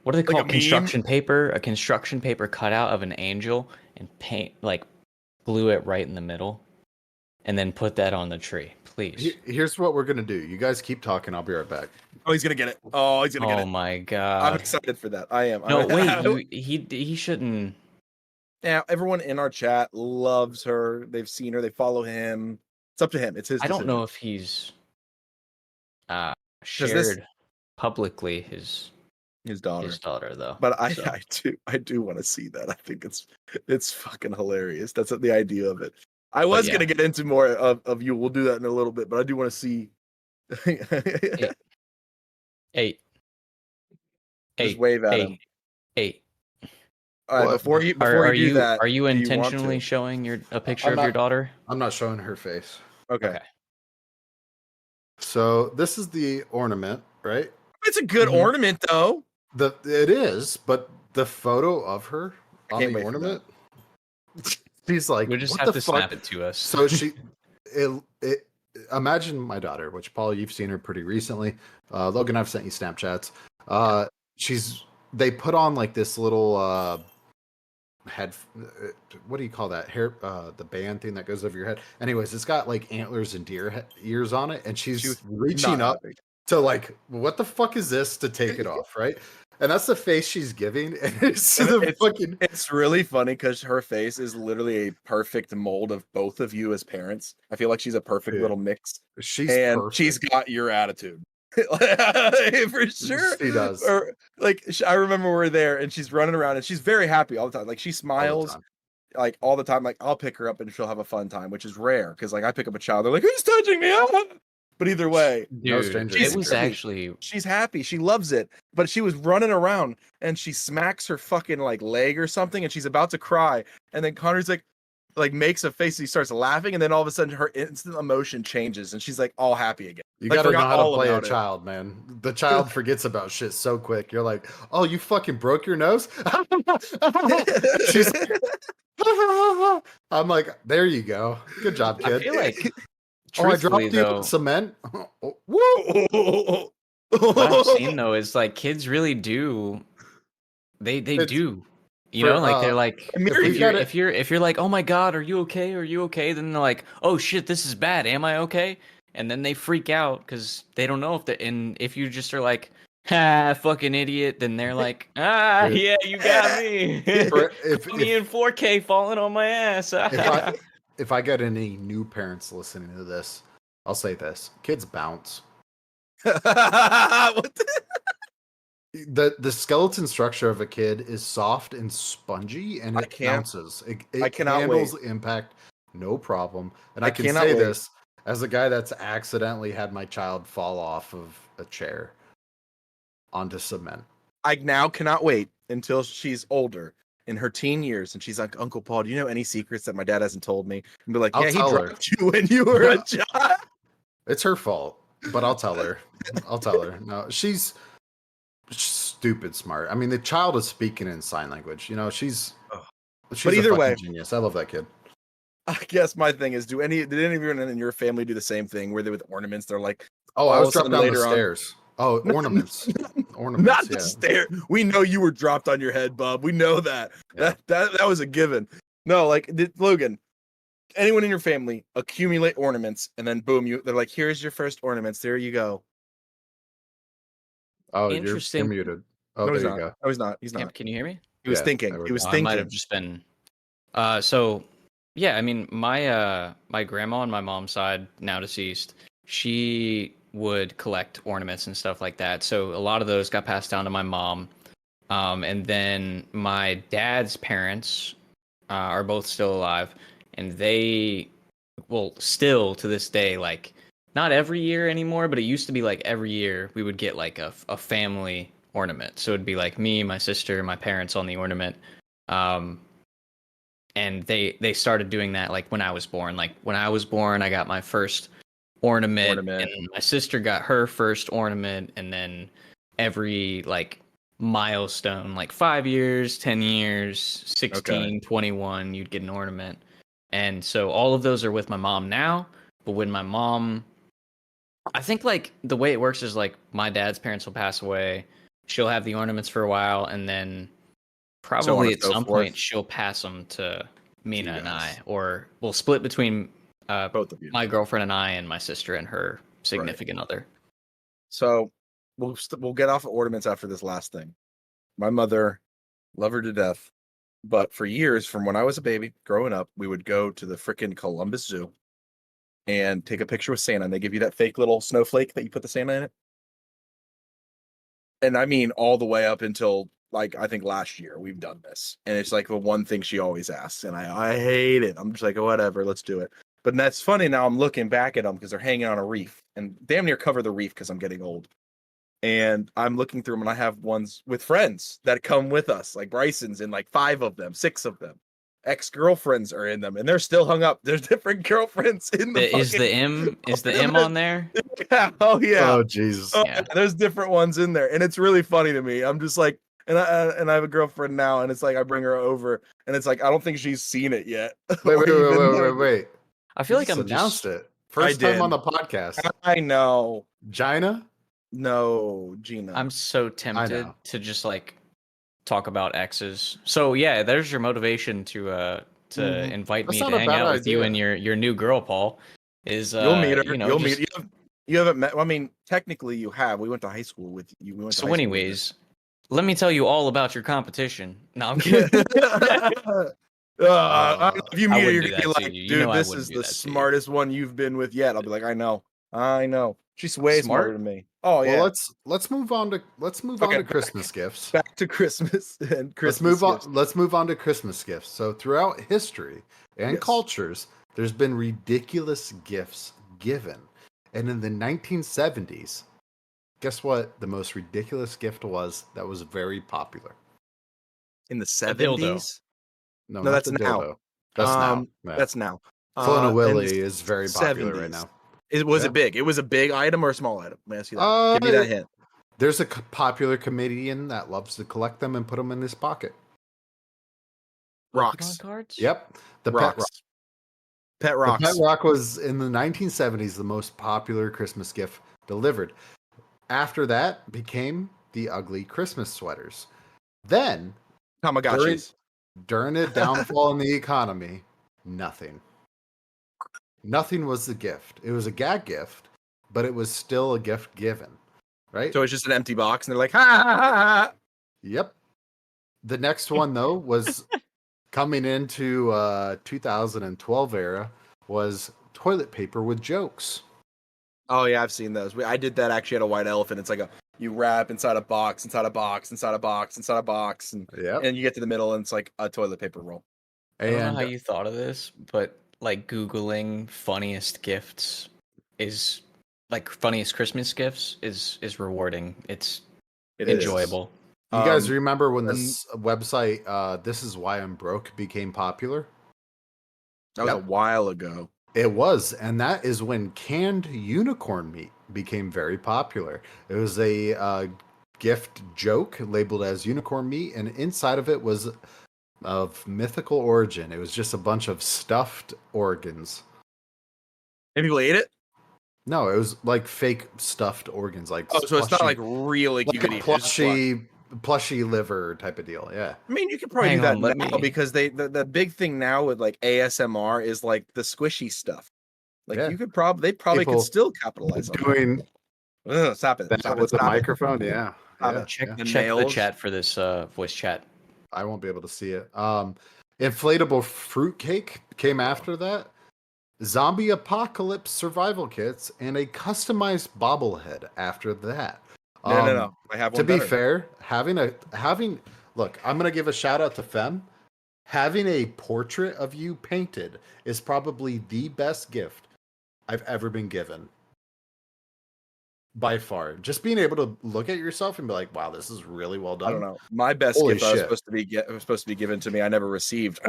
what do they Like call a it? Construction paper? A construction paper cutout of an angel and paint like glue it right in the middle. and then put that on the tree, please. Here's what we're gonna do. You guys keep talking. I'll be right back. Oh, he's gonna get it. Oh, he's gonna get Oh it. my I'm god. excited for that. I am. No, wait, he shouldn't. Now, everyone in our chat loves her. They've seen her. They follow him. It's up to him. It's his I don't decision. know if he's this- shared publicly his daughter. though. But so. I do want to see that. I think it's fucking hilarious. That's the idea of it. I was yeah. gonna get into more of you. We'll do that in a little bit, but I do want to see. Eight. Just wave at him. Eight. All right, What? before you do that, are you do want intentionally to? showing a picture I'm of your not- daughter? I'm not showing her face. Okay. So this is the ornament, right? It's a good Mhm. ornament, though. It is, but the photo of her on can't the wait for ornament, she's like, You'll just what have the to fuck? snap it to us. So imagine my daughter, which Paul, you've seen her pretty recently. Logan, I've sent you Snapchats. They put on like this little head. What do you call that? Hair, the band thing that goes over your head. Anyways, it's got like antlers and deer ears on it, and she's reaching Not up happy. to like, what the fuck is this? To take it off, right? And that's the face she's giving. And It's really funny because her face is literally a perfect mold of both of you as parents. I feel like she's a perfect Dude, little mix, she's and perfect. she's got your attitude for sure. She does. Or like I remember we're there, and she's running around, and she's very happy all the time. Like she all the smiles time. like all the time. Like I'll pick her up, and she'll have a fun time, which is rare because like I pick up a child, they're like, "Who's touching me?" But either way, No Dude, stranger. it was She's- actually she's happy. She loves it. But she was running around and she smacks her fucking like leg or something and she's about to cry. And then Connor's like makes a face and he starts laughing. And then all of a sudden her instant emotion changes and she's like all happy again. You Like, gotta know forgot how to all play a about it. child, man. The child forgets about shit so quick. You're like, oh, you fucking broke your nose? She's I'm like, there you go. Good job, I kid. feel like Oh, I dropped truthfully you though, in cement. Oh, Whoa. what I've seen though is like kids really do they It's- do. You for, know, like they're like Mary, we gotta- if you're like, oh my god, are you okay? Are you okay? Then they're like, oh shit, this is bad. Am I okay? And then they freak out because they don't know if they and if you just are like, ha, fucking idiot, then they're like, ah, Dude. yeah, you got me. For- if, Put me in 4K falling on my ass. if I get any new parents listening to this, I'll say this: kids bounce. What The skeleton structure of a kid is soft and spongy, and I it can't- bounces. It I cannot handles impact, no problem. And I I can cannot say wait. this as a guy that's accidentally had my child fall off of a chair onto cement. I now cannot wait until she's older in her teen years and she's like, Uncle Paul, do you know any secrets that my dad hasn't told me? And be like, I'll yeah, he tell her. dropped you when you were a child. It's her fault, but I'll tell her. I'll tell her. No, she's stupid smart. I mean, the child is speaking in sign language. You know, she's But either a fucking way- genius. I love that kid. I guess my thing is, did any of you in your family do the same thing where they with ornaments? They're like, Oh, I all was of a sudden dropped down the later on- stairs. Oh, No, ornaments. Ornaments. not yeah. the stair. We know you were dropped on your head, Bob. We know that. Yeah. That was a given. No, like Logan, anyone in your family accumulate ornaments and then boom, they're like, here's your first ornaments. There you go. Oh, you're Interesting. muted. Oh, No, there he's you not. go. No, he's not. He's Can not. you hear me? He was Yeah, thinking. there we He was go. I might thinking. have just been. So yeah, I mean, my grandma on my mom's side, now deceased, she would collect ornaments and stuff like that. So a lot of those got passed down to my mom, and then my dad's parents are both still alive, and they, well, still to this day, like not every year anymore, but it used to be like every year we would get like a family ornament. So it'd be like me, my sister, my parents on the ornament. And they started doing that like when I was born. Like when I was born, I got my first ornament. And my sister got her first ornament, and then every like milestone, like 5 years, 10 years, 16, 21, you'd get an ornament. And so all of those are with my mom now. But when my mom, I think like the way it works is like my dad's parents will pass away. She'll have the ornaments for a while, and then probably on at and so some forth. point she'll pass them to Mina You and guys. I, or we'll split between Both of you. My girlfriend and I, and my sister and her significant other. So we'll get off of ornaments after this last thing. My mother, love her to death, but for years, from when I was a baby growing up, we would go to the frickin' Columbus Zoo and take a picture with Santa, and they give you that fake little snowflake that you put the Santa in it. And I mean, all the way up until like I think last year we've done this, and it's like the one thing she always asks, and I hate it. I'm just like, whatever, let's do it. But that's funny now. I'm looking back at them because they're hanging on a reef and damn near cover the reef because I'm getting old. And I'm looking through them, and I have ones with friends that come with us, like Bryson's in like 5 of them, 6 of them. Ex-girlfriends are in them, and they're still hung up. There's different girlfriends in the. Is the M on there? Yeah. Oh yeah. Oh Jesus. Oh, Yeah. there's different ones in there, and it's really funny to me. I'm just like, and I have a girlfriend now, and it's like I bring her over, and it's like I don't think she's seen it yet. Wait. I feel You like just I'm announced just. it. First time did. on the podcast. I know. Gina? No, Gina. I'm so tempted know. to just like talk about exes. So yeah, there's your motivation to invite That's me not to a hang bad out with you idea. and your new girl, Paul. Is You'll meet her. You know, You'll just- meet. You haven't met. Well, I mean, technically, you have. We went to high school with you. We went to So, high school anyways, let me tell you all about your competition. No, I'm together. kidding. If you I meet her, wouldn't you're do gonna that be to like, you. You dude, know I this wouldn't is do the that to you. smartest one you've been with yet. I'll be like, I know. She's way Smart? smarter than me. Oh yeah. Well, let's move on to Okay, Christmas gifts. Back to Christmas and Christmas. Let's move on to Christmas gifts. So throughout history and Yes. cultures, there's been ridiculous gifts given. And in the 1970s, guess what the most ridiculous gift was that was very popular? In the dildo. 70s. No, No, not that's the now. dildo. That's now. Yeah. That's now. Clone a in Willy the is very popular right 70s. now. Was Yeah. it big? It was a big item or a small item? Let me ask you that. Give me that hint. There's a popular comedian that loves to collect them and put them in his pocket. Rocks. Pokemon cards? Yep, the Rocks. pet rock. Pet The rocks. pet rock was in the 1970s the most popular Christmas gift delivered. After that became the ugly Christmas sweaters. Then Tamagotchis. during a downfall in the economy, nothing. Nothing was the gift. It was a gag gift, but it was still a gift given, right? So it's just an empty box, and they're like, ha ha ha ha. Yep. The next one though was coming into 2012 era was toilet paper with jokes. Oh yeah, I've seen those. I did that actually at a white elephant. It's like you wrap inside a box, inside a box, inside a box, inside a box, and Yep. and you get to the middle, and it's like a toilet paper roll. I don't know And how you thought of this, but like Googling funniest gifts is like funniest Christmas gifts is rewarding. It's It is. enjoyable. you guys Um, remember when this website This Is Why I'm Broke became popular? That was a Yep. while ago. It was, and that is when canned unicorn meat became very popular. It was a gift joke labeled as unicorn meat, and inside of it was of mythical origin. It was just a bunch of stuffed organs. And people ate it. No, it was like fake stuffed organs, like Oh, so it's not plushy- like really like you could a eat it. It's just like- plushy liver type of deal. Yeah. I mean, you could probably Hang do that on, let now me- because the big thing now with like ASMR is like the squishy stuff. Like Yeah. you could probably People could still capitalize on Doing that. Ugh, stop it. that Stop it. with the Stop it. microphone, yeah. Stop yeah, it. Check yeah. The check the nails. chat for this voice chat. I won't be able to see it. Inflatable fruitcake came after that. Zombie apocalypse survival kits and a customized bobblehead after that. No. I have one. To be better. fair, look, I'm gonna give a shout out to Fem. Having a portrait of you painted is probably the best gift I've ever been given. By far. Just being able to look at yourself and be like, wow, this is really well done. I don't know. My best Holy gift that was shit. supposed to be given to me, I never received.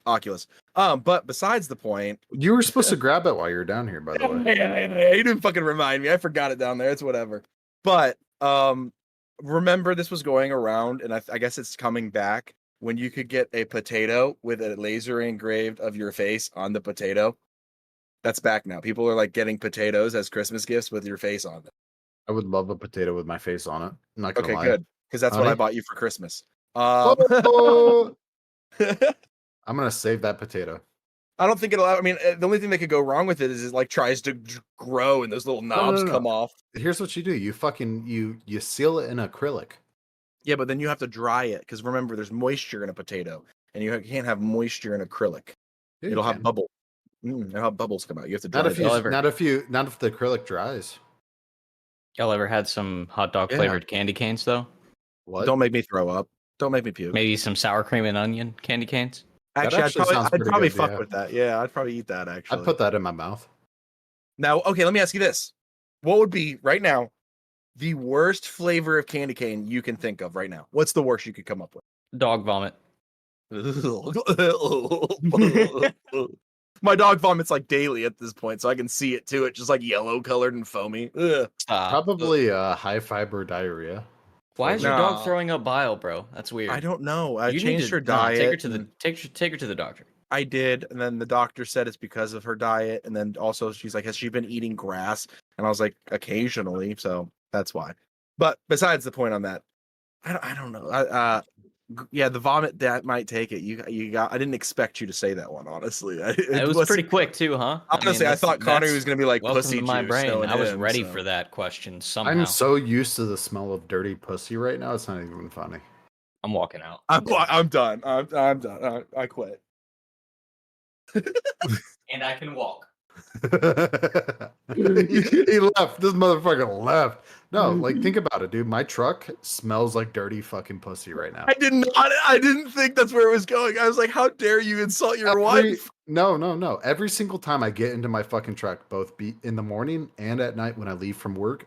Oculus. But besides the point, You were supposed to grab it while you were down here, by the way. Hey, you didn't fucking remind me. I forgot it down there. It's whatever. But remember this was going around, and I guess it's coming back when you could get a potato with a laser engraved of your face on the potato. That's back now. People are like getting potatoes as Christmas gifts with your face on them. I would love a potato with my face on it. I'm not gonna Okay, lie. good. Because that's what I Honey? bought you for Christmas. Oh, I'm gonna save that potato. I don't think it'll. I mean, the only thing that could go wrong with it is it like tries to grow and those little knobs no. come off. Here's what you do: you seal it in acrylic. Yeah, but then you have to dry it because remember, there's moisture in a potato, and you can't have moisture in acrylic. Yeah, It'll you have can. bubbles. It'll have bubbles come out. You have to dry Not if it. you, However- not if the acrylic dries. Y'all ever had some hot dog Yeah. flavored candy canes though? What? Don't make me throw up. Don't make me puke. Maybe some sour cream and onion candy canes? Actually, actually sounds I'd pretty probably good, fuck yeah. with that. Yeah, I'd probably eat that. Actually, I'd put that in my mouth. Now, okay, let me ask you this: what would be right now the worst flavor of candy cane you can think of right now? What's the worst you could come up with? Dog vomit. My dog vomits like daily at this point, so I can see it too. It's just like yellow colored and foamy. Ugh. Probably high fiber diarrhea. Why is your Nah. dog throwing up bile, bro? That's weird. I don't know. I You need changed to- her nah, diet. Take her to the and take her to the doctor. I did, and then the doctor said it's because of her diet, and then also she's like, has she been eating grass? And I was like, occasionally, so that's why. But besides the point on that, I don't know. Yeah, the vomit that might take it. You got. I didn't expect you to say that one, honestly. It was pretty quick too, huh? Honestly, I thought Connery was gonna be like welcome pussy to my juice, brain. knowing I was him, ready so. for that question somehow. I'm so used to the smell of dirty pussy right now. It's not even funny. I'm walking out. I'm done. I'm done. I quit. And I can walk. he left. This motherfucker left. No, like think about it, dude. My truck smells like dirty fucking pussy right now. I didn't think that's where it was going. I was like, how dare you insult your wife? No. Every single time I get into my fucking truck, both in the morning and at night when I leave from work,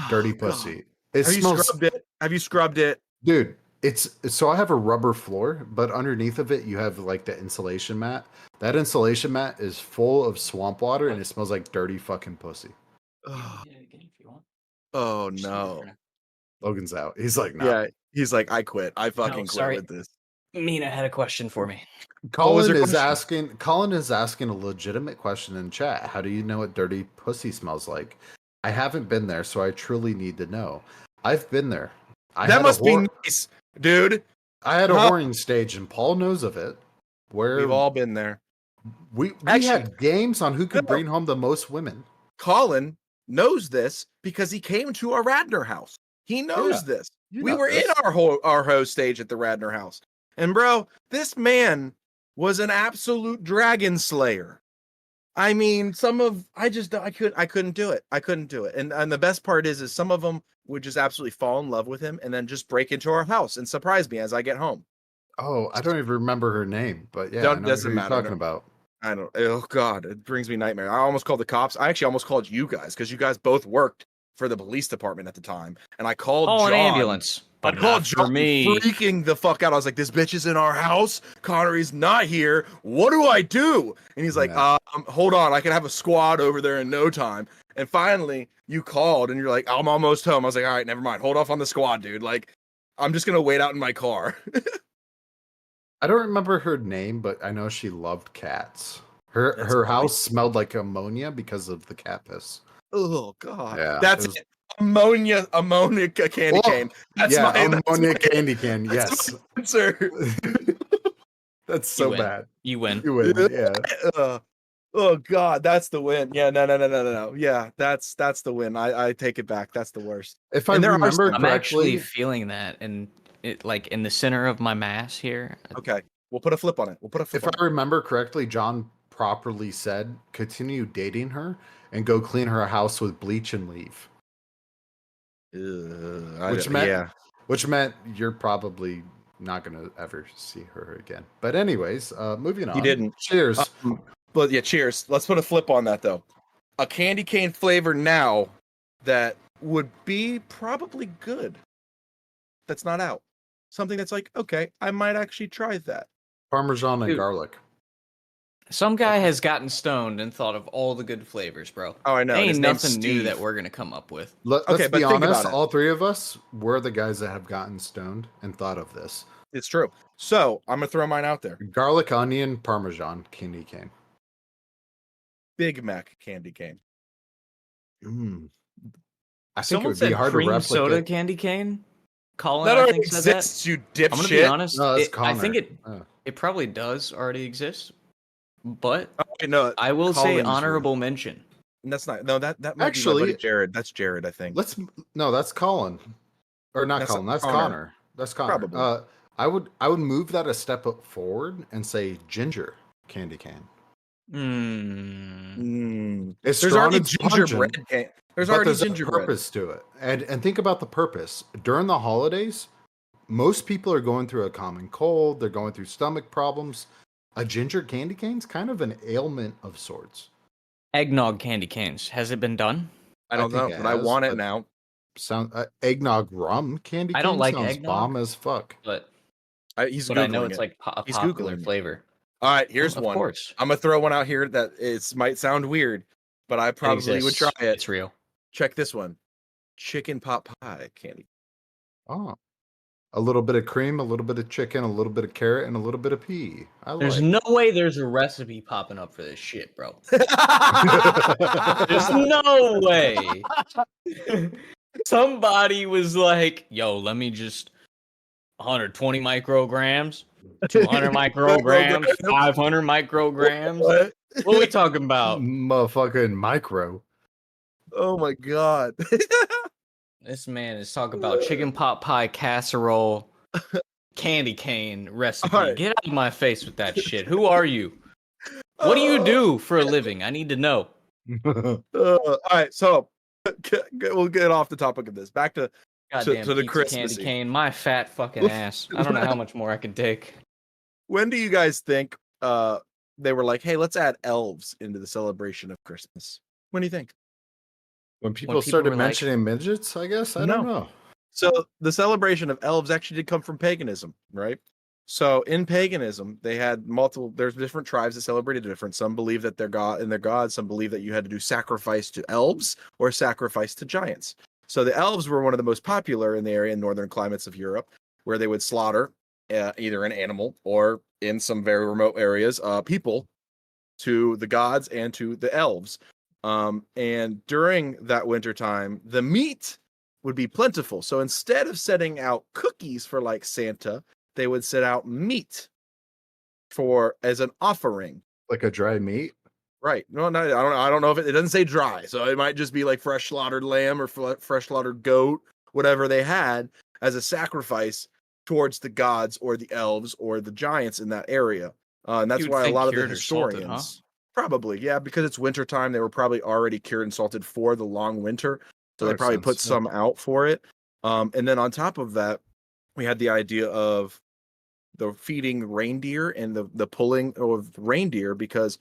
dirty Oh, God. pussy. It Have smells. you scrubbed it? Have you scrubbed it? Dude, it's so I have a rubber floor, but underneath of it you have like the insulation mat. That insulation mat is full of swamp water and it smells like dirty fucking pussy. Oh, Get it again if you want. oh Just no. for now. Logan's out. He's like, no. Yeah, he's like, I quit. I fucking quit sorry. with this. Mina had a question for me. What was Colin your is question? asking a legitimate question in chat. How do you know what dirty pussy smells like? I haven't been there, so I truly need to know. I've been there. That must be nice, dude. I had a Huh? whoring stage, and Paul knows of it. Where We've all been there. we Actually, had games on who could no. bring home the most women. Colin knows this because he came to our Radnor house. He knows this. You We know were this. in our host stage at the Radnor house. And bro, this man was an absolute dragon slayer. I mean, I couldn't do it. I couldn't do it. And the best part is some of them would just absolutely fall in love with him and then just break into our house and surprise me as I get home. Oh, I don't even remember her name, but yeah, I know Doesn't who you're matter. talking about. I don't. Oh God, it brings me nightmare. I almost called the cops. I actually almost called you guys because you guys both worked for the police department at the time, and I called Oh, John. an ambulance. I But called not for John, me. freaking the fuck out. I was like, "This bitch is in our house. Connery's not here. What do I do?" And he's like, Yeah. "Hold on, I can have a squad over there in no time." And finally, you called, and you're like, "I'm almost home." I was like, "All right, never mind. Hold off on the squad, dude. Like, I'm just gonna wait out in my car." I don't remember her name, but I know she loved cats. Her That's her funny. house smelled like ammonia because of the cat piss. Oh God, Yeah, that's it was- it. Ammonia candy Oh, cane. That's yeah, my ammonia candy cane. that's Yes, my answer. that's so win. bad. You win. You win. Yeah. Oh God, that's the win. Yeah, no. Yeah, that's the win. I take it back. That's the worst. If I And there are remember some- I'm actually correctly, feeling that, and it like in the center of my mass here. Okay, we'll put a flip on it. We'll put a flip if on I remember correctly, John properly said, "Continue dating her and go clean her house with bleach and leave." it. meant which meant you're probably not gonna ever see her again. But anyways, moving on. He didn't. Cheers. But yeah, cheers. Let's put a flip on that though. A candy cane flavor now that would be probably good. That's not out. Something that's like, okay, I might actually try that. Parmesan and Dude. garlic. Some guy has gotten stoned and thought of all the good flavors, bro. Oh, I know. Ain't His name's nothing new Steve. that we're gonna come up with. Let's Okay, but be think honest, about it. all three of us were the guys that have gotten stoned and thought of this. It's true. So I'm gonna throw mine out there. Garlic, onion, parmesan, candy cane. Big Mac candy cane. I think Someone it would be said hard cream to soda replicate. candy cane. Colin, That I already think said that. exists, you I'm gonna be dipshit. honest. No, that's I think Connor. it probably does already exist, But Okay, no, I will say Colin's honorable mention. That's not. No, that might be my Actually, buddy Jared. That's Jared, I think. No, that's Colin. Or not That's Colin, that's Connor. Connor. That's Connor. Probably. I would move that a step up forward and say ginger candy cane. It's There's strong, already it's gingerbread. pungent, There's but already there's a gingerbread. purpose to it. And think about the purpose. During the holidays, most people are going through a common cold, they're going through stomach problems. A ginger candy cane's kind of an ailment of sorts. Eggnog candy canes. Has it been done? I don't know, think it but I has, want it but now. Eggnog rum candy cane I don't like sounds eggnog, bomb as fuck. But He's I Googling know it's it. like a He's popular Googling it. flavor. All right, here's Of one. course. I'm gonna throw one out here that might sound weird, but I probably would try it. It's real. Check this one: chicken pot pie candy. Oh. A little bit of cream, a little bit of chicken, a little bit of carrot, and a little bit of pea. There's no way there's a recipe popping up for this shit, bro. There's There's no way. Somebody was like, yo, let me just 120 micrograms, 200 micrograms, 500 micrograms. What are we talking about? Motherfucking micro. Oh my god. This man is talking about chicken pot pie casserole candy cane recipe. All right. Get out of my face with that shit. Who are you? What do you do for a living? I need to know. All right, so we'll get off the topic of this. Back to Goddamn the pizza Christmas candy cane. My fat fucking ass. I don't know how much more I can take. when do you guys think they were like, hey, let's add elves into the celebration of Christmas? When do you think? When people people started were like- mentioning midgets, I guess? I No. don't know. So the celebration of elves actually did come from paganism, right? So in paganism, they had there's different tribes that celebrated different. Some believe that they're god and their gods. Some believe that you had to do sacrifice to elves or sacrifice to giants. So the elves were one of the most popular in the area in northern climates of Europe, where they would slaughter either an animal or in some very remote areas, people to the gods and to the elves. And during that winter time, the meat would be plentiful. So instead of setting out cookies for like Santa, they would set out meat as an offering. Like a dry meat? Right. No, I don't know if it doesn't say dry. So it might just be like fresh slaughtered lamb or fresh slaughtered goat, whatever they had as a sacrifice towards the gods or the elves or the giants in that area. And that's You'd why a think lot of the cured or salted, historians probably, yeah, because it's wintertime, they were probably already cured and salted for the long winter. So they Makes probably sense, put yeah. some out for it. And then on top of that, we had the idea of the feeding reindeer and the pulling of reindeer, because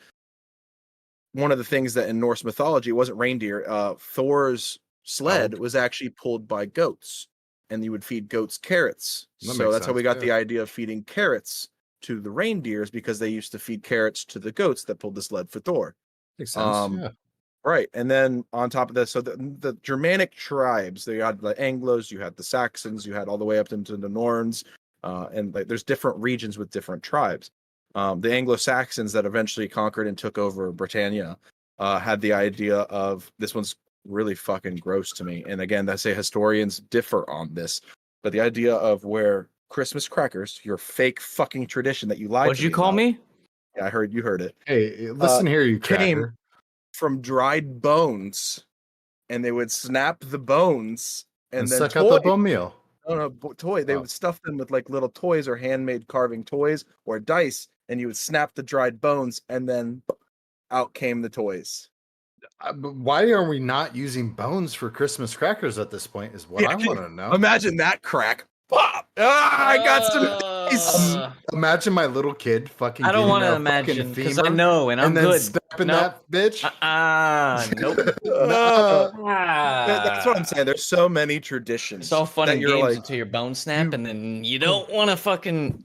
one of the things that in Norse mythology wasn't reindeer, Thor's sled was actually pulled by goats, and you would feed goats carrots. That So makes that's how we sense, got the yeah. idea of feeding carrots to the reindeers, because they used to feed carrots to the goats that pulled the sled for Thor. Makes sense, yeah. Right. And then on top of this, so the Germanic tribes, they had the Anglos, you had the Saxons, you had all the way up into the Norns, and like there's different regions with different tribes. The Anglo-Saxons that eventually conquered and took over Britannia had the idea of, this one's really fucking gross to me. And again, I say historians differ on this, but the idea of where Christmas crackers, your fake fucking tradition that you lied What'd to you call about. me? Yeah, I heard you heard it. Hey, listen here, you came- cracker. From dried bones, and they would snap the bones and then suck out the bone meal. They would stuff them with like little toys or handmade carving toys or dice, and you would snap the dried bones, and then out came the toys. But why are we not using bones for Christmas crackers at this point is what Yeah, I want to know. Imagine that crack. Pop! Ah, I got some dice. Imagine my little kid fucking I don't want to imagine, because I femur know, and I'm and then good. snapping No. that bitch. Nope. That's what I'm saying. There's so many traditions. It's all fun that and you're games like, until your bone snap, and then you don't want to fucking.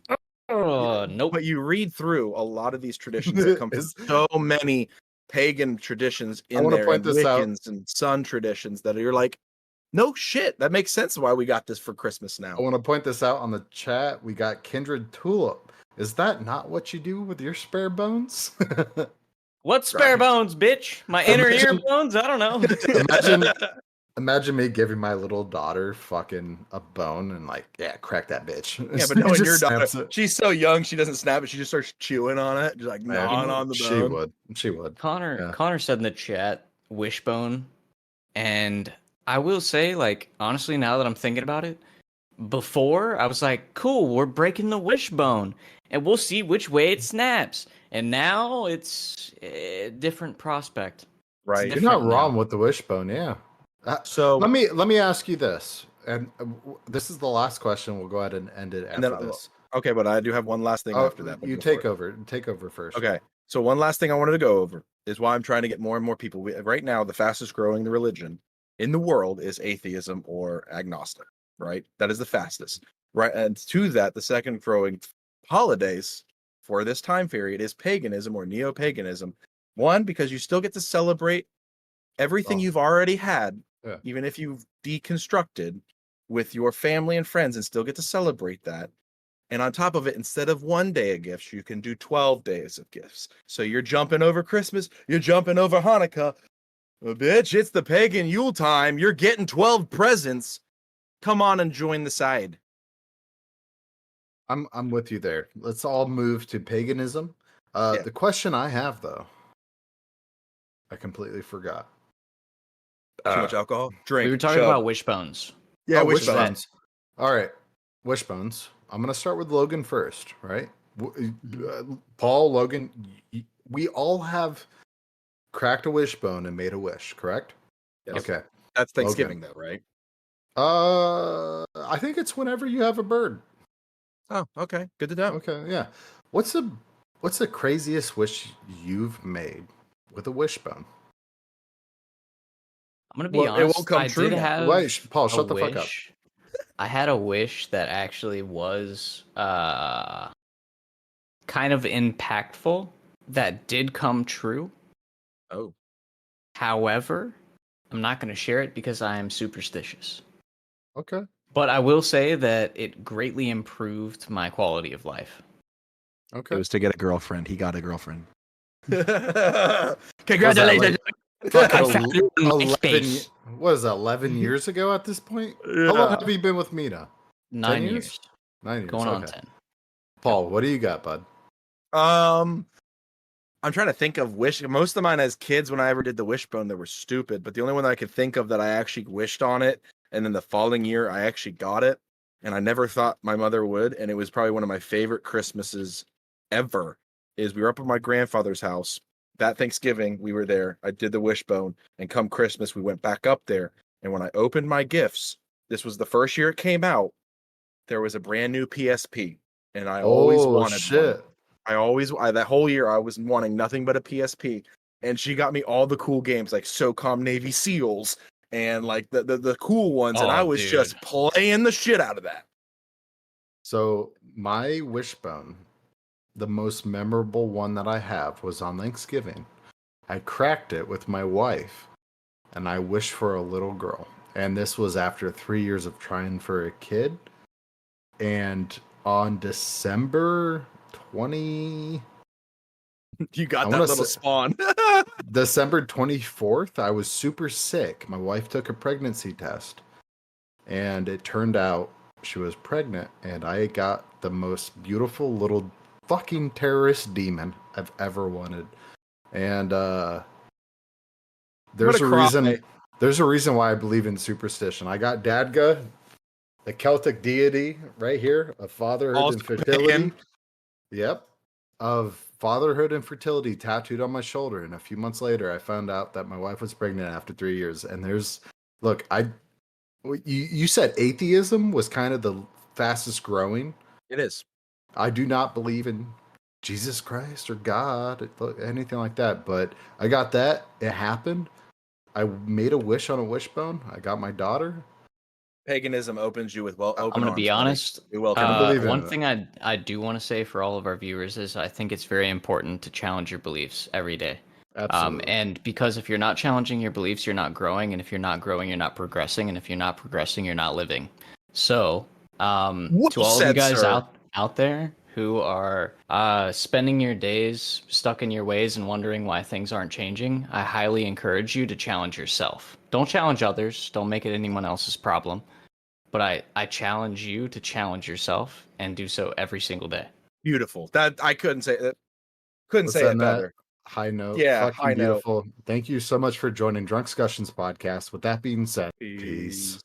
Nope. But you read through a lot of these traditions that come from so many pagan traditions in wanna there, point and this out. Wiccans and Sun traditions that you're like, no shit, that makes sense why we got this for Christmas now. I want to point this out on the chat. We got Kindred Tulip. Is that not what you do with your spare bones? What spare Right. bones, bitch? My inner ear Imagine- bones? I don't know. Imagine me giving my little daughter fucking a bone and like, yeah, crack that bitch. Yeah, but She knowing just your daughter, snaps it. she's so young, she doesn't snap it. She just starts chewing on it, just like Man, gnawing on the she bone. would. She would. Connor Yeah. Connor said in the chat wishbone, and I will say, like, honestly, now that I'm thinking about it, before I was like, cool, we're breaking the wishbone, and we'll see which way it snaps. And now it's a different prospect. Right. It's You're not different wrong now. with the wishbone, yeah. So let me ask you this, and this is the last question. We'll go ahead and end it and after then this. okay, but I do have one last thing after that. But You go for take it. over. Take over first. Okay. So one last thing I wanted to go over is why I'm trying to get more and more people. Right now, the fastest growing religion in the world is atheism or agnostic, right? That is the fastest, right? And to that, the second growing holidays for this time period is paganism or neo-paganism. One, because you still get to celebrate everything Oh. you've already had, Yeah. even if you've deconstructed with your family and friends and still get to celebrate that. And on top of it, instead of 1 day of gifts, you can do 12 days of gifts. So you're jumping over Christmas, you're jumping over Hanukkah. Well, bitch, it's the pagan Yule time. You're getting 12 presents. Come on and join the side. I'm with you there. Let's all move to paganism. Yeah. The question I have though, I completely forgot. Too much alcohol? Drink. We were talking chug. about wishbones. Yeah, Oh, wishbone. wishbones. All right, wishbones. I'm gonna start with Logan first, right? Paul, Logan, we all have cracked a wishbone and made a wish, correct? Yes. Okay. That's Thanksgiving, though, right? I think it's whenever you have a bird. Oh, okay. Good to know. Okay, yeah. What's the craziest wish you've made with a wishbone? I'm gonna be Well, it honest. won't come I true did now. have Wait, Paul, a shut the fuck up. wish. I had a wish that actually was kind of impactful that did come true. Oh. However, I'm not going to share it because I am superstitious. Okay. But I will say that it greatly improved my quality of life. Okay. It was to get a girlfriend. He got a girlfriend. Congratulations. Fucking I found it in my 11, face. what is that, 11 years ago at this point? How long have you been with Mina? 9 years? years. 9 years. Going on okay. 10. Paul, what do you got, bud? I'm trying to think of wish. Most of mine as kids, when I ever did the wishbone, they were stupid. But the only one that I could think of that I actually wished on it, and then the following year I actually got it, and I never thought my mother would, and it was probably one of my favorite Christmases ever. Is we were up at my grandfather's house that Thanksgiving. We were there. I did the wishbone, and come Christmas we went back up there. And when I opened my gifts, this was the first year it came out. There was a brand new PSP, and I always wanted shit. one. That whole year I was wanting nothing but a PSP, and she got me all the cool games like SOCOM Navy SEALs and like the cool ones, and Oh, I was dude. just playing the shit out of that. So my wishbone, the most memorable one that I have, was on Thanksgiving. I cracked it with my wife, and I wished for a little girl. And this was after 3 years of trying for a kid. And on December 20, You got I that wanna little say- spawn. December 24th, I was super sick. My wife took a pregnancy test, and it turned out she was pregnant, and I got the most beautiful little fucking terrorist demon I've ever wanted. And there's gonna a reason. cry. There's a reason why I believe in superstition. I got Dadga, the Celtic deity, right here of fatherhood Also and fertility. pagan. Yep, of fatherhood and fertility tattooed on my shoulder. And a few months later, I found out that my wife was pregnant after 3 years. And you said atheism was kind of the fastest growing. It is. I do not believe in Jesus Christ or God, anything like that. But I got that. It happened. I made a wish on a wishbone. I got my daughter. Paganism opens you with open I'm going to be arms, buddy. honest. We welcome I you. believe in One it. thing I do want to say for all of our viewers is I think it's very important to challenge your beliefs every day. Absolutely. And because if you're not challenging your beliefs, you're not growing. And if you're not growing, you're not progressing. And if you're not progressing, you're not living. So, Well to all of you said, guys sir. out there who are spending your days stuck in your ways and wondering why things aren't changing, I highly encourage you to challenge yourself. Don't challenge others. Don't make it anyone else's problem. But I challenge you to challenge yourself and do so every single day. Beautiful. That I couldn't say that. Couldn't Let's say it end that better. high note. Yeah, Fucking high note. beautiful. Thank you so much for joining Drunk Discussions podcast. With that being said, peace.